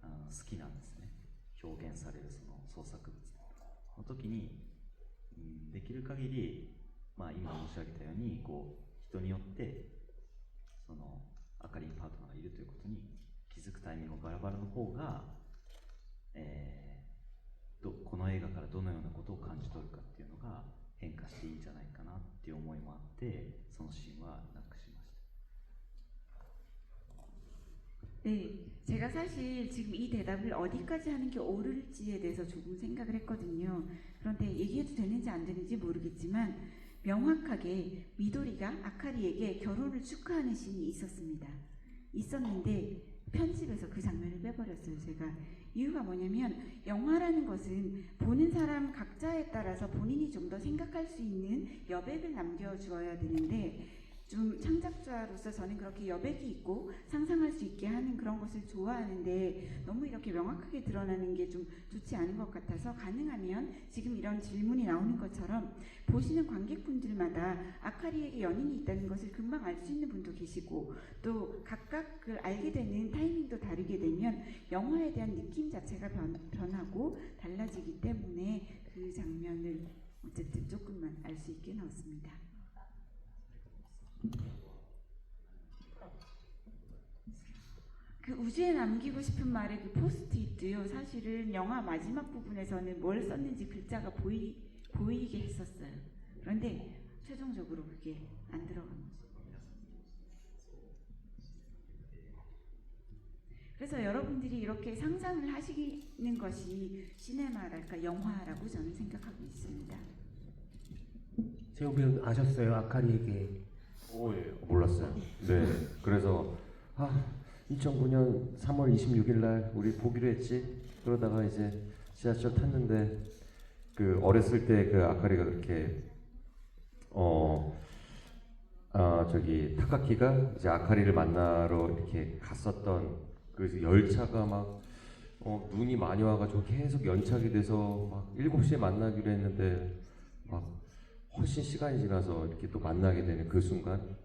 好きなんですね。表現されるその創作物の時に、できる限り、今申し上げたようにこう人によってそのあかりんパートナーがいるということに気づくタイミングがバラバラの方が、この映画からどのようなことを感じ取るかっていうのが変化していいんじゃないかなっていう思いもあって、そのシーンはなくしました。 네, 제가 사실 지금 이 대답을 어디까지 하는 게 옳을지에 대해서 조금 생각을 했거든요. 그런데 얘기해도 되는지 안 되는지 모르겠지만 명확하게 미도리가 아카리에게 결혼을 축하하는 씬이 있었는데 편집에서 그 장면을 빼버렸어요. 제가 이유가 뭐냐면 영화라는 것은 보는 사람 각자에 따라서 본인이 좀 더 생각할 수 있는 여백을 남겨주어야 되는데, 좀 창작자로서 저는 그렇게 여백이 있고 상상할 수 있게 하는 그런 것을 좋아하는데 너무 이렇게 명확하게 드러나는 게 좀 좋지 않은 것 같아서, 가능하면 지금 이런 질문이 나오는 것처럼 보시는 관객분들마다 아카리에게 연인이 있다는 것을 금방 알 수 있는 분도 계시고, 또 각각 그 알게 되는 타이밍도 다르게 되면 영화에 대한 느낌 자체가 변하고 달라지기 때문에 그 장면을 어쨌든 조금만 알 수 있게 넣었습니다. 그 우주에 남기고 싶은 말의 그 포스트잇도요, 사실은 영화 마지막 부분에서는 뭘 썼는지 글자가 보이게 했었어요. 그런데 최종적으로 그게 안 들어간 거죠. 그래서 여러분들이 이렇게 상상을 하시는 것이 시네마랄까 영화라고 저는 생각하고 있습니다. 재호 배우는 아셨어요? 아카리에게. 예, 몰랐어요. 네, 그래서 2009년 3월 26일 날 우리 보기로 했지. 그러다가 이제 지하철 탔는데 그 어렸을 때 그 아카리가 그렇게 저기 타카키가 이제 아카리를 만나러 이렇게 갔었던 그 열차가 막 눈이 많이 와가지고 계속 연착이 돼서 막 7시에 만나기로 했는데 막 훨씬 시간이 지나서 이렇게 또 만나게 되는 그 순간,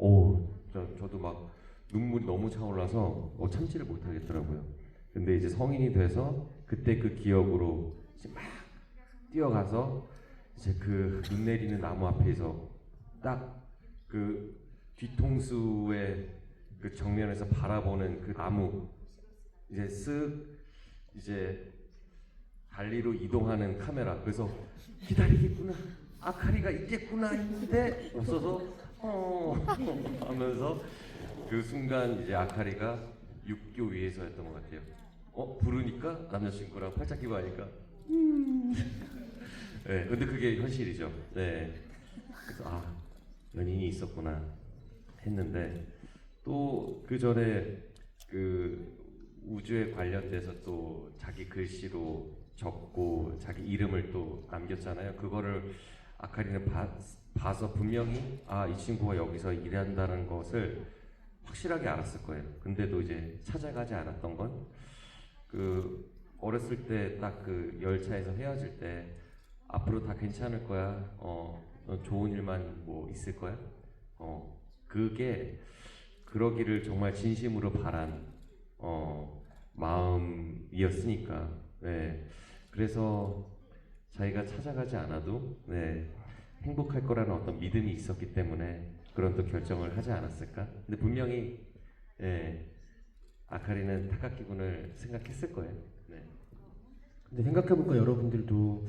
저도 막 눈물이 너무 차올라서 참지를 못하겠더라고요. 근데 이제 성인이 돼서 그때 그 기억으로 이제 막 뛰어가서 이제 그 눈 내리는 나무 앞에서 딱 그 뒤통수의 그 정면에서 바라보는 그 나무, 이제 쓱 이제 달리로 이동하는 카메라. 그래서 기다리겠구나, 아카리가 있겠구나 했는데 없어서 하면서 그 순간 이제 아카리가 육교 위에서였던 것 같아요. 부르니까 남자친구랑 팔짱 끼고 하니까 네, 근데 그게 현실이죠. 네. 그래서 연인이 있었구나 했는데, 또 그 전에 그 우주에 관련돼서 또 자기 글씨로 적고 자기 이름을 또 남겼잖아요. 그거를 아카리는 봐서 분명히 이 친구가 여기서 일한다는 것을 확실하게 알았을 거예요. 근데도 이제 찾아가지 않았던 건, 그 어렸을 때 딱 그 열차에서 헤어질 때 앞으로 다 괜찮을 거야, 넌 좋은 일만 뭐 있을 거야, 그게 그러기를 정말 진심으로 바란 마음이었으니까. 네. 그래서 자기가 찾아가지 않아도 행복할 거라는 어떤 믿음이 있었기 때문에 그런 또 결정을 하지 않았을까? 근데 분명히 아카리는 타카키 군을 생각했을 거예요. 네. 근데 생각해보니까 여러분들도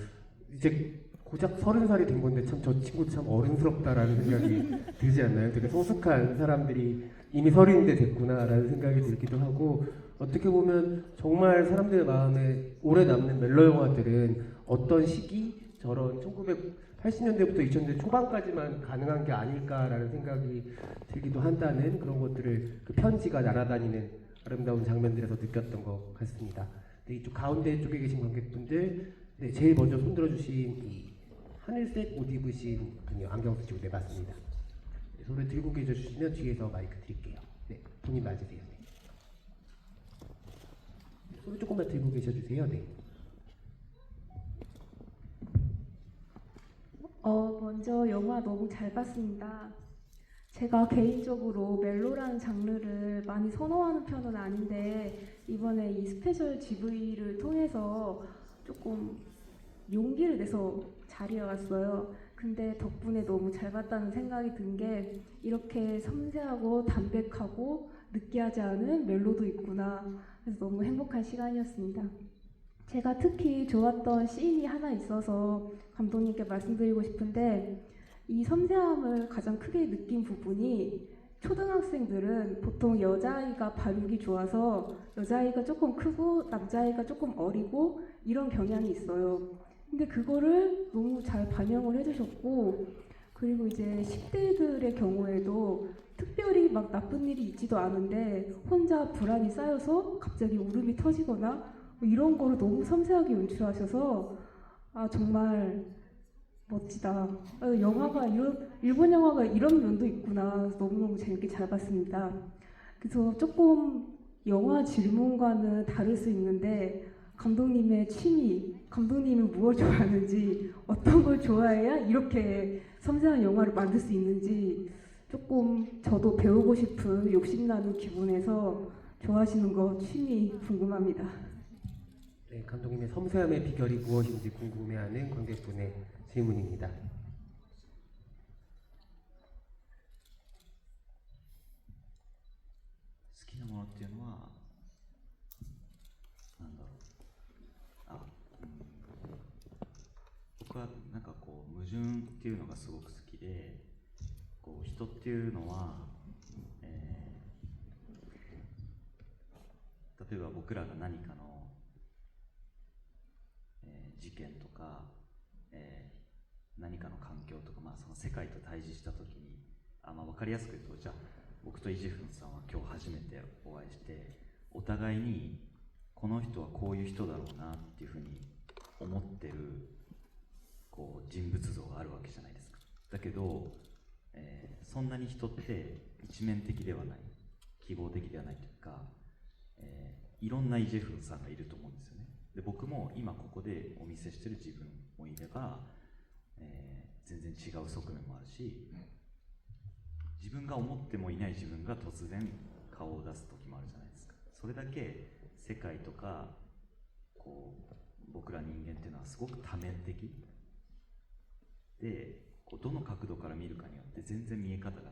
이제 고작 30살이 된 건데 참 저 친구 참 어른스럽다라는 생각이 들지 않나요? 되게 성숙한 사람들이 이미 30인데 됐구나라는 생각이 들기도 하고, 어떻게 보면 정말 사람들의 마음에 오래 남는 멜로 영화들은 어떤 시기, 저런 1980년대부터 2000년대 초반까지만 가능한 게 아닐까라는 생각이 들기도 한다는 그런 것들을 그 편지가 날아다니는 아름다운 장면들에서 느꼈던 것 같습니다. 네, 이쪽 가운데 쪽에 계신 관객분들, 제일 먼저 손들어 주신 이 하늘색 옷 입으신 분이요, 안경 쓰시고, 네, 맞습니다. 네, 손을 들고 계셔 주시면 뒤에서 마이크 드릴게요. 네, 본인 맞으세요. 네. 손을 조금만 들고 계셔 주세요. 네. 먼저 영화 너무 잘 봤습니다. 제가 개인적으로 멜로라는 장르를 많이 선호하는 편은 아닌데 이번에 이 스페셜 GV를 통해서 조금 용기를 내서 자리에 왔어요. 근데 덕분에 너무 잘 봤다는 생각이 든 게 이렇게 섬세하고 담백하고 느끼하지 않은 멜로도 있구나. 그래서 너무 행복한 시간이었습니다. 제가 특히 좋았던 씬이 하나 있어서 감독님께 말씀드리고 싶은데 이 섬세함을 가장 크게 느낀 부분이 초등학생들은 보통 여자아이가 발육이 좋아서 여자아이가 조금 크고 남자아이가 조금 어리고 이런 경향이 있어요. 근데 그거를 너무 잘 반영을 해주셨고 그리고 이제 10대들의 경우에도 특별히 막 나쁜 일이 있지도 않은데 혼자 불안이 쌓여서 갑자기 울음이 터지거나 이런 거를 너무 섬세하게 연출하셔서 아 정말 멋지다. 영화가 일본 영화가 이런 면도 있구나. 너무너무 재밌게 잘 봤습니다. 그래서 조금 영화 질문과는 다를 수 있는데 감독님의 취미, 감독님은 무엇을 좋아하는지, 어떤 걸 좋아해야 이렇게 섬세한 영화를 만들 수 있는지 조금 저도 배우고 싶은 욕심나는 기분에서 좋아하시는 거 취미 궁금합니다. 네, 감독님의 섬세함의 비결이 무엇인지 궁금해하는 관객분의 질문입니다. 好きなものっていうのはなんだろう僕はなんかこう矛盾っていうのがすごく好きでこう人っていうのは、例えば僕らが何かの、事件とか、何かの環境とか、その世界と対峙したときに分かりやすく言うとじゃあ僕とイ・ジェフンさんは今日初めてお会いしてお互いにこの人はこういう人だろうなっていうふうに思ってるこう人物像があるわけじゃないですか。だけど、そんなに人って一面的ではない、記号的ではないというか、いろんなイ・ジェフンさんがいると思うんですよね。で僕も今ここでお見せしてる自分もいれば、全然違う側面もあるし、自分が思ってもいない自分が突然顔を出す時もあるじゃないですか。それだけ世界とかこう僕ら人間っていうのはすごく多面的で、こうどの角度から見るかによって全然見え方が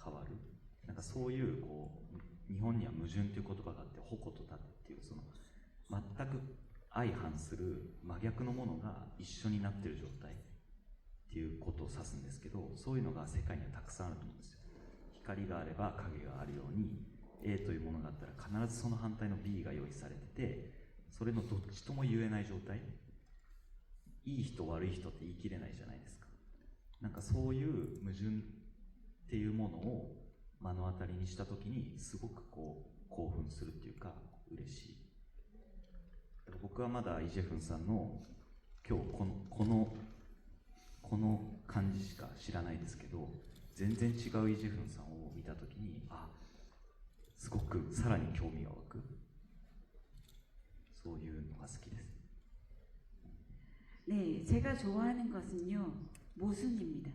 変わる。なんかそういうこう日本には矛盾という言葉があって、矛と盾っていうその全く相反する真逆のものが一緒になっている状態っていうことを指すんですけど、そういうのが世界にはたくさんあると思うんですよ。光があれば影があるように A というものがあったら必ずその反対の B が用意されてて、それのどっちとも言えない状態、いい人悪い人って言い切れないじゃないですか。なんかそういう矛盾っていうものを目の当たりにしたときにすごくこう興奮するっていうか嬉しい。だから僕はまだイ・ジェフンさんの今日この感じしか知らないですけど、全然違うイ・ジェフンさんを見たときにすごくさらに興味が湧く、そういうのが好きです。 네, 제가 좋아하는 것은요, 모순입니다.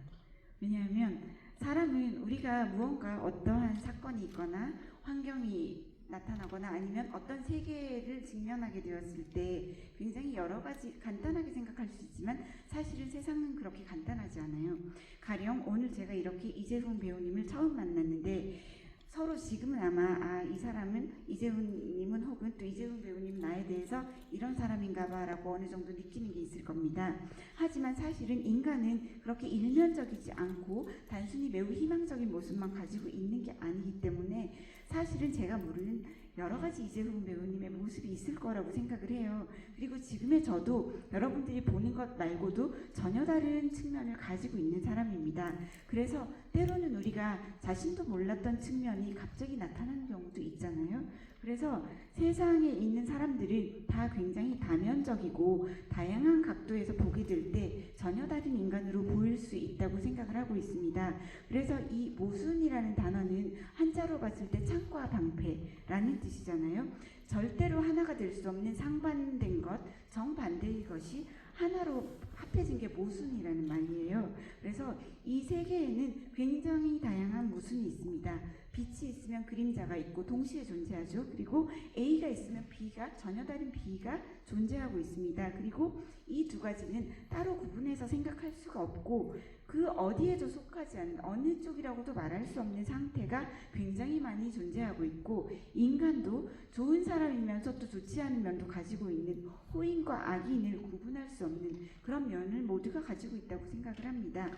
왜냐하면 사람은 우리가 무언가 어떠한 사건이 있거나 환경이 나타나거나 아니면 어떤 세계를 직면하게 되었을 때 굉장히 여러 가지 간단하게 생각할 수 있지만 사실은 세상은 그렇게 간단하지 않아요. 가령 오늘 제가 이렇게 이재훈 배우님을 처음 만났는데 서로 지금은 아마 이 사람은 이재훈님은 혹은 또 이재훈 배우님 나에 대해서 이런 사람인가 봐라고 어느 정도 느끼는 게 있을 겁니다. 하지만 사실은 인간은 그렇게 일면적이지 않고 단순히 매우 희망적인 모습만 가지고 있는 게 아니기 때문에 사실은 제가 모르는 여러 가지 이재훈 배우님의 모습이 있을 거라고 생각을 해요. 그리고 지금의 저도 여러분들이 보는 것 말고도 전혀 다른 측면을 가지고 있는 사람입니다. 그래서 때로는 우리가 자신도 몰랐던 측면이 갑자기 나타나는 경우도 있잖아요. 그래서 세상에 있는 사람들은 다 굉장히 다면적이고 다양한 각도에서 보게 될 때 전혀 다른 인간으로 보일 수 있다고 생각을 하고 있습니다. 그래서 이 모순이라는 단어는 한자로 봤을 때 창과 방패라는 뜻이잖아요. 절대로 하나가 될 수 없는 상반된 것, 정반대의 것이 하나로 합해진 게 모순이라는 말이에요. 그래서 이 세계에는 굉장히 다양한 모순이 있습니다. 빛이 있으면 그림자가 있고 동시에 존재하죠. 그리고 A가 있으면 B가, 전혀 다른 B가 존재하고 있습니다. 그리고 이 두 가지는 따로 구분해서 생각할 수가 없고 그 어디에도 속하지 않는 어느 쪽이라고도 말할 수 없는 상태가 굉장히 많이 존재하고 있고 인간도 좋은 사람이면서 또 좋지 않은 면도 가지고 있는 호인과 악인을 구분할 수 없는 그런 면을 모두가 가지고 있다고 생각을 합니다.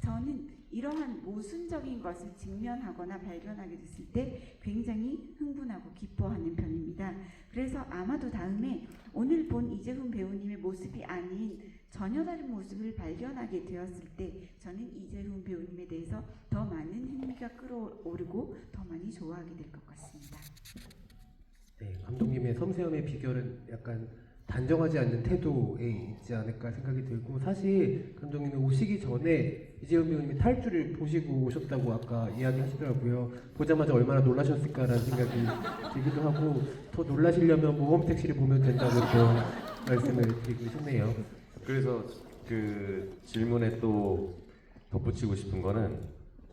저는 이러한 모순적인 것을 직면하거나 발견하게 됐을 때 굉장히 흥분하고 기뻐하는 편입니다. 그래서 아마도 다음에 오늘 본 이재훈 배우님의 모습이 아닌 전혀 다른 모습을 발견하게 되었을 때 저는 이재훈 배우님에 대해서 더 많은 흥미가 끌어오르고 더 많이 좋아하게 될 것 같습니다. 네, 감독님의 섬세함의 비결은 약간 단정하지 않는 태도에 있지 않을까 생각이 들고 사실 감독님은 오시기 전에 이재훈 배우님의 탈주를 보시고 오셨다고 아까 이야기하시더라고요. 보자마자 얼마나 놀라셨을까라는 생각이 들기도 하고 더 놀라시려면 모험 택시를 보면 된다고 또 말씀을 드리고 싶네요. 그래서 그 질문에 또 덧붙이고 싶은 거는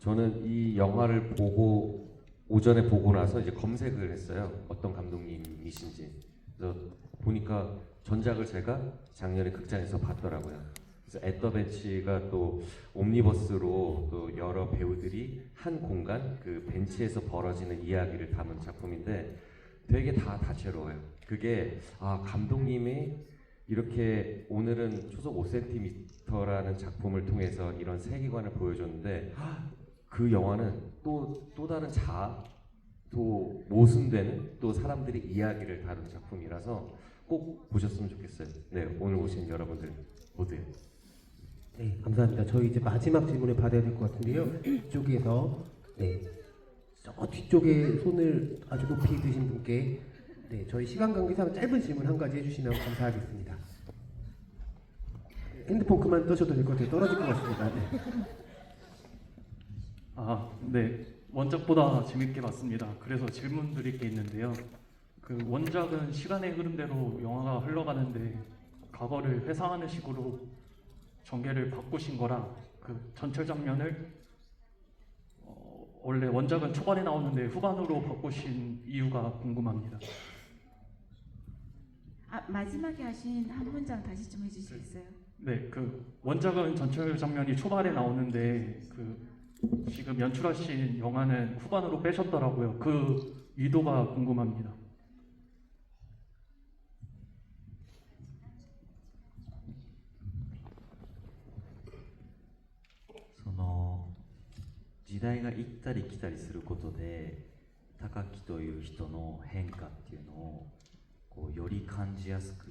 저는 이 영화를 보고 오전에 보고 나서 이제 검색을 했어요. 어떤 감독님이신지. 그래서 보니까 전작을 제가 작년에 극장에서 봤더라고요. 그래서 앳 더 벤치가 또 옴니버스로 또 여러 배우들이 한 공간 그 벤치에서 벌어지는 이야기를 담은 작품인데 되게 다 다채로워요. 그게 감독님이 이렇게 오늘은 초속 5cm라는 작품을 통해서 이런 세계관을 보여줬는데 그 영화는 또 다른 또 모순되는 또 사람들의 이야기를 다룬 작품이라서 꼭 보셨으면 좋겠어요. 네, 오늘 오신 여러분들 모두요. 네, 감사합니다. 저희 이제 마지막 질문을 받아야 될 것 같은데요. 이쪽에서 저 뒤쪽에 손을 아주 높이 드신 분께 저희 시간 관계상 짧은 질문 한 가지 해주시면 감사하겠습니다. 핸드폰 그만 떠셔도 될 것 같아요. 떨어질 것 같습니다. 네. 원작보다 재밌게 봤습니다. 그래서 질문 드릴 게 있는데요. 그 원작은 시간의 흐름대로 영화가 흘러가는데 과거를 회상하는 식으로 전개를 바꾸신 거라 그 전철 장면을 원래 원작은 초반에 나오는데 후반으로 바꾸신 이유가 궁금합니다. 마지막에 하신 한 문장 다시 좀 해주시겠어요? 네, 그 원작은 전철 장면이 초반에 나오는데 그 지금 연출하신 영화는 후반으로 빼셨더라고요. 그 의도가 궁금합니다. その時代が行ったり来たりすることで高木という人の変化っていうのをこうより感じやすく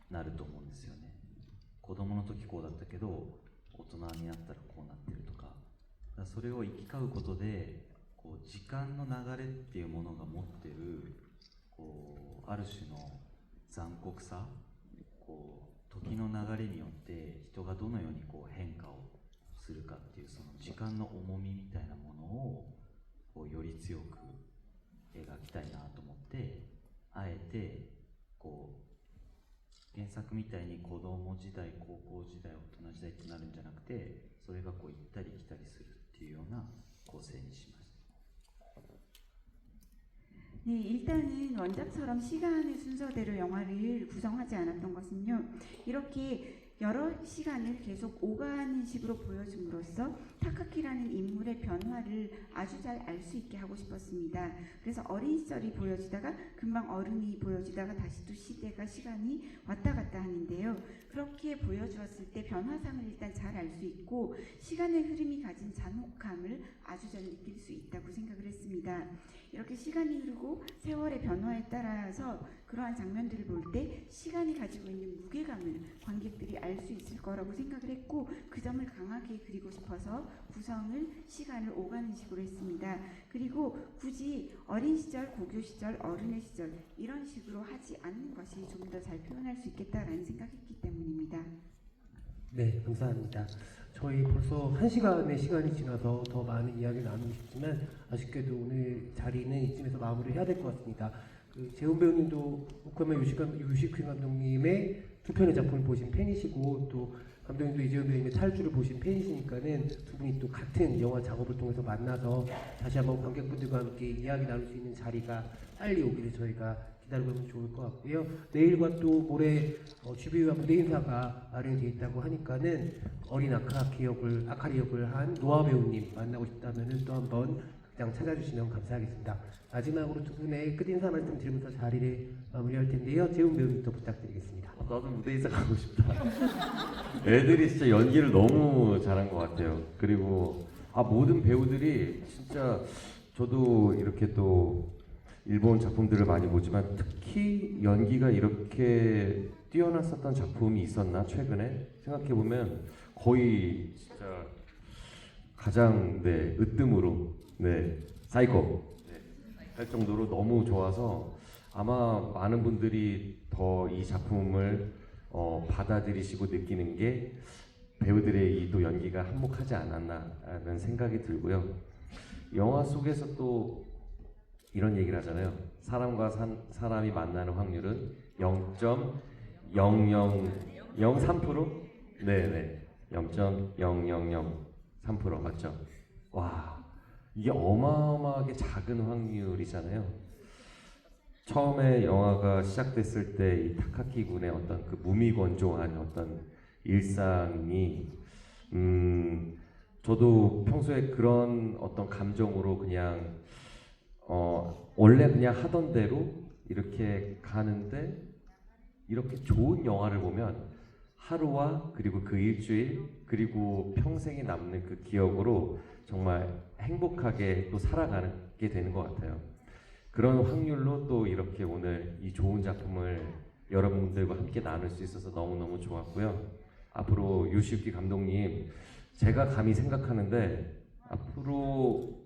なると思うんですよね。子供の時こうだったけど大人になったらこうなってるとか、だからそれを行き交うことでこう時間の流れっていうものが持ってるこうある種の残酷さ、こう時の流れによって人がどのようにこう変化をするかっていうその時間の重みみたいなものをこうより強く描きたいなと思ってあえてこう原作みたいに子供時代高校時代大人時代ってなるんじゃなくてそれがこう行ったり来たりするっていうような構成にしました。 네, 일단은 원작처럼 시간의 순서대로 영화를 구성하지 않았던 것은요. 이렇게 여러 시간을 계속 오가는 식으로 보여줌으로써 타카키라는 인물의 변화를 아주 잘 알 수 있게 하고 싶었습니다. 그래서 어린 시절이 보여지다가 금방 어른이 보여지다가 다시 또 시간이 왔다 갔다 하는데요. 그렇게 보여주었을 때 변화상을 일단 잘 알 수 있고 시간의 흐름이 가진 잔혹함을 아주 잘 느낄 수 있다고 생각을 했습니다. 이렇게 시간이 흐르고 세월의 변화에 따라서 그러한 장면들을 볼 때 시간이 가지고 있는 무게감을 관객들이 알 수 있을 거라고 생각을 했고 그 점을 강하게 그리고 싶어서 구성을 시간을 오가는 식으로 했습니다. 그리고 굳이 어린 시절, 고교 시절, 어른의 시절 이런 식으로 하지 않는 것이 좀 더 잘 표현할 수 있겠다라는 생각했기 때문입니다. 네, 감사합니다. 저희 벌써 1시간의 시간이 지나서 더 많은 이야기를 나누고 싶지만 아쉽게도 오늘 자리는 이쯤에서 마무리를 해야 될 것 같습니다. 그 재훈 배우님도 오카마 요시키 감독님의 두 편의 작품을 보신 팬이시고 또 감독님도 이재훈 배우님의 탈주를 보신 팬이시니까는 두 분이 또 같은 영화 작업을 통해서 만나서 다시 한번 관객분들과 함께 이야기 나눌 수 있는 자리가 빨리 오기를 저희가 기다리고 있으면 좋을 것 같고요. 내일과 또 모레 GV와 무대 인사가 마련되어 있다고 하니까는 어린 아카리 역을 한 노아 배우님 만나고 싶다면은 또 한번 극장 찾아주시면 감사하겠습니다. 마지막으로 두 분의 끝인사 말씀 드리면서 자리를 마무리할 텐데요. 재훈 배우님도 부탁드리겠습니다. 나도 무대 인사 가고 싶다. 애들이 진짜 연기를 너무 잘한 것 같아요. 그리고 모든 배우들이 진짜 저도 이렇게 또 일본 작품들을 많이 보지만 특히 연기가 이렇게 뛰어났었던 작품이 있었나 최근에 생각해보면 거의 진짜 가장 으뜸으로 사이코 할 정도로 너무 좋아서 아마 많은 분들이 더 이 작품을 받아들이시고 느끼는 게 배우들의 이 또 연기가 한몫하지 않았나라는 생각이 들고요. 영화 속에서 또 이런 얘기를 하잖아요. 사람과 사람이 만나는 확률은 0.0003%? 네네. 0.0003% 맞죠? 와, 이게 어마어마하게 작은 확률이잖아요. 처음에 영화가 시작됐을 때 이 타카키 군의 어떤 그 무미건조한 어떤 일상이 저도 평소에 그런 어떤 감정으로 그냥 원래 그냥 하던 대로 이렇게 가는데 이렇게 좋은 영화를 보면 하루와 그리고 그 일주일 그리고 평생에 남는 그 기억으로 정말 행복하게 또 살아가게 되는 것 같아요. 그런 확률로 또 이렇게 오늘 이 좋은 작품을 여러분들과 함께 나눌 수 있어서 너무너무 좋았고요. 앞으로 요시유키 감독님, 제가 감히 생각하는데 앞으로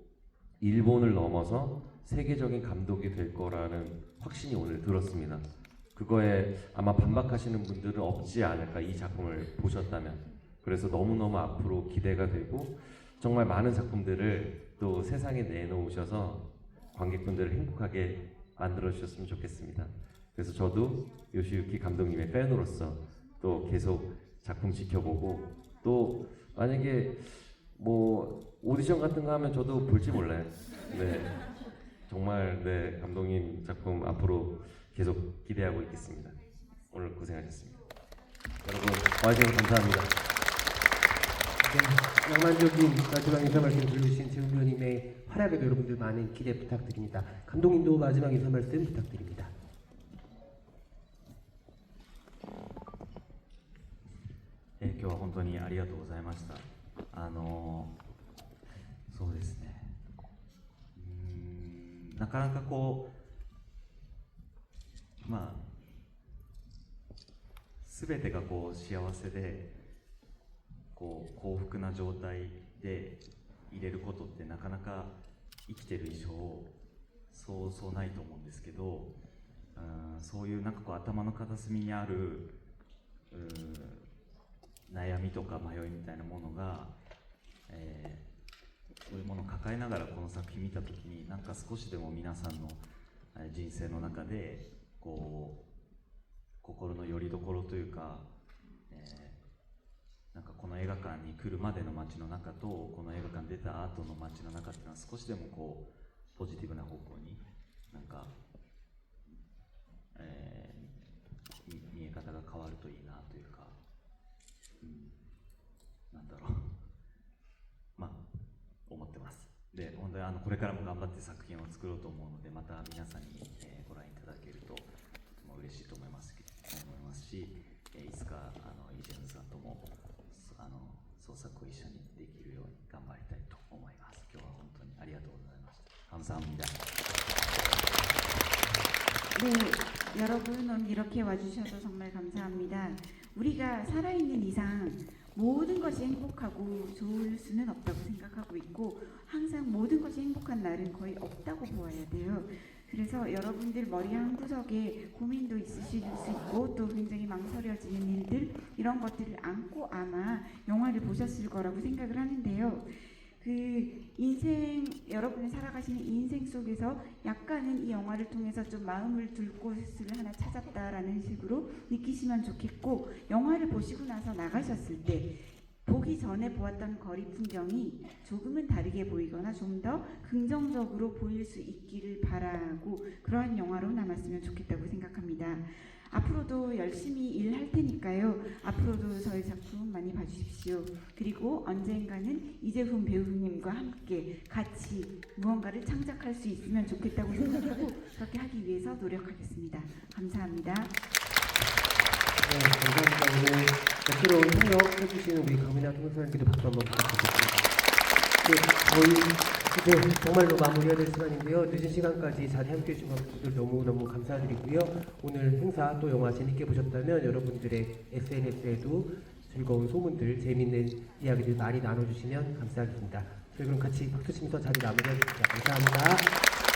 일본을 넘어서 세계적인 감독이 될 거라는 확신이 오늘 들었습니다. 그거에 아마 반박하시는 분들은 없지 않을까, 이 작품을 보셨다면. 그래서 너무너무 앞으로 기대가 되고 정말 많은 작품들을 또 세상에 내놓으셔서 관객분들을 행복하게 만들어 주셨으면 좋겠습니다. 그래서 저도 요시유키 감독님의 팬으로서 또 계속 작품 지켜보고 또 만약에 뭐 오디션 같은 거 하면 저도 볼지 몰라요. 정말 감독님 작품 앞으로 계속 기대하고 있겠습니다. 오늘 고생하셨습니다. 여러분 와주셔서 감사합니다. 낭만적인 마지막 인사 말씀 들려주신 재훈 배우님의 활약에도 여러분들 많은 기대 부탁드립니다. 감독님도 마지막 인사 말씀 부탁드립니다. 今日は本当にありがとうございました。そうですね。なかなか全てが幸せで幸福な状態で入れることってなかなか生きてる以上そうないと思うんですけど、そういう頭の片隅にある悩みとか迷いみたいなものが、そういうものを抱えながらこの作品見たときに少しでも皆さんの人生の中で心の拠り所というか、この映画館に来るまでの街の中とこの映画館出た後の街の中っていうのは少しでもポジティブな方向に見え方が変わるといいなというか、思ってます。で、本当にこれからも頑張って作品を作ろうと思うので、また皆さんに、ご覧いただけるととても嬉しいと思いますし、いつかイジェンさんとも創作を一緒にできるように頑張りたいと思います。今日は本当にありがとうございました。감사합니다. 네, 여러분 오늘 이렇게 와주셔서 정말 감사합니다. 우리가 살아있는 이상 모든 것이 행복하고 좋을 수는 없다고 생각하고 있고 항상 모든 것이 행복한 날은 거의 없다고 보아야 돼요. 그래서 여러분들 머리 한 구석에 고민도 있으실 수 있고 또 굉장히 망설여지는 일들 이런 것들을 안고 아마 영화를 보셨을 거라고 생각을 하는데요. 그 인생, 여러분이 살아가시는 인생 속에서 약간은 이 영화를 통해서 좀 마음을 둘 곳을 하나 찾았다라는 식으로 느끼시면 좋겠고, 영화를 보시고 나서 나가셨을 때 보기 전에 보았던 거리 풍경이 조금은 다르게 보이거나 좀 더 긍정적으로 보일 수 있기를 바라고, 그러한 영화로 남았으면 좋겠다고 생각합니다. 앞으로도 열심히 일할 테니까요. 앞으로도 저희 작품 많이 봐주십시오. 그리고 언젠가는 이재훈 배우님과 함께 같이 무언가를 창작할 수 있으면 좋겠다고 생각하고 그렇게 하기 위해서 노력하겠습니다. 감사합니다. 네, 감사합니다. 오늘 멋스러운 통역 해주시는 우리 강민아 통역사님께도 박수 한번 부탁드리겠습니다. 네, 저희 이제 정말로 마무리해야 될 시간인데요. 늦은 시간까지 자리 함께해 주신 분들 너무너무 감사드리고요. 오늘 행사 또 영화 재밌게 보셨다면 여러분들의 SNS에도 즐거운 소문들, 재밌는 이야기들 많이 나눠주시면 감사하겠습니다. 저희 그럼 같이 박수 치면서 자리 마무리하겠습니다. 감사합니다.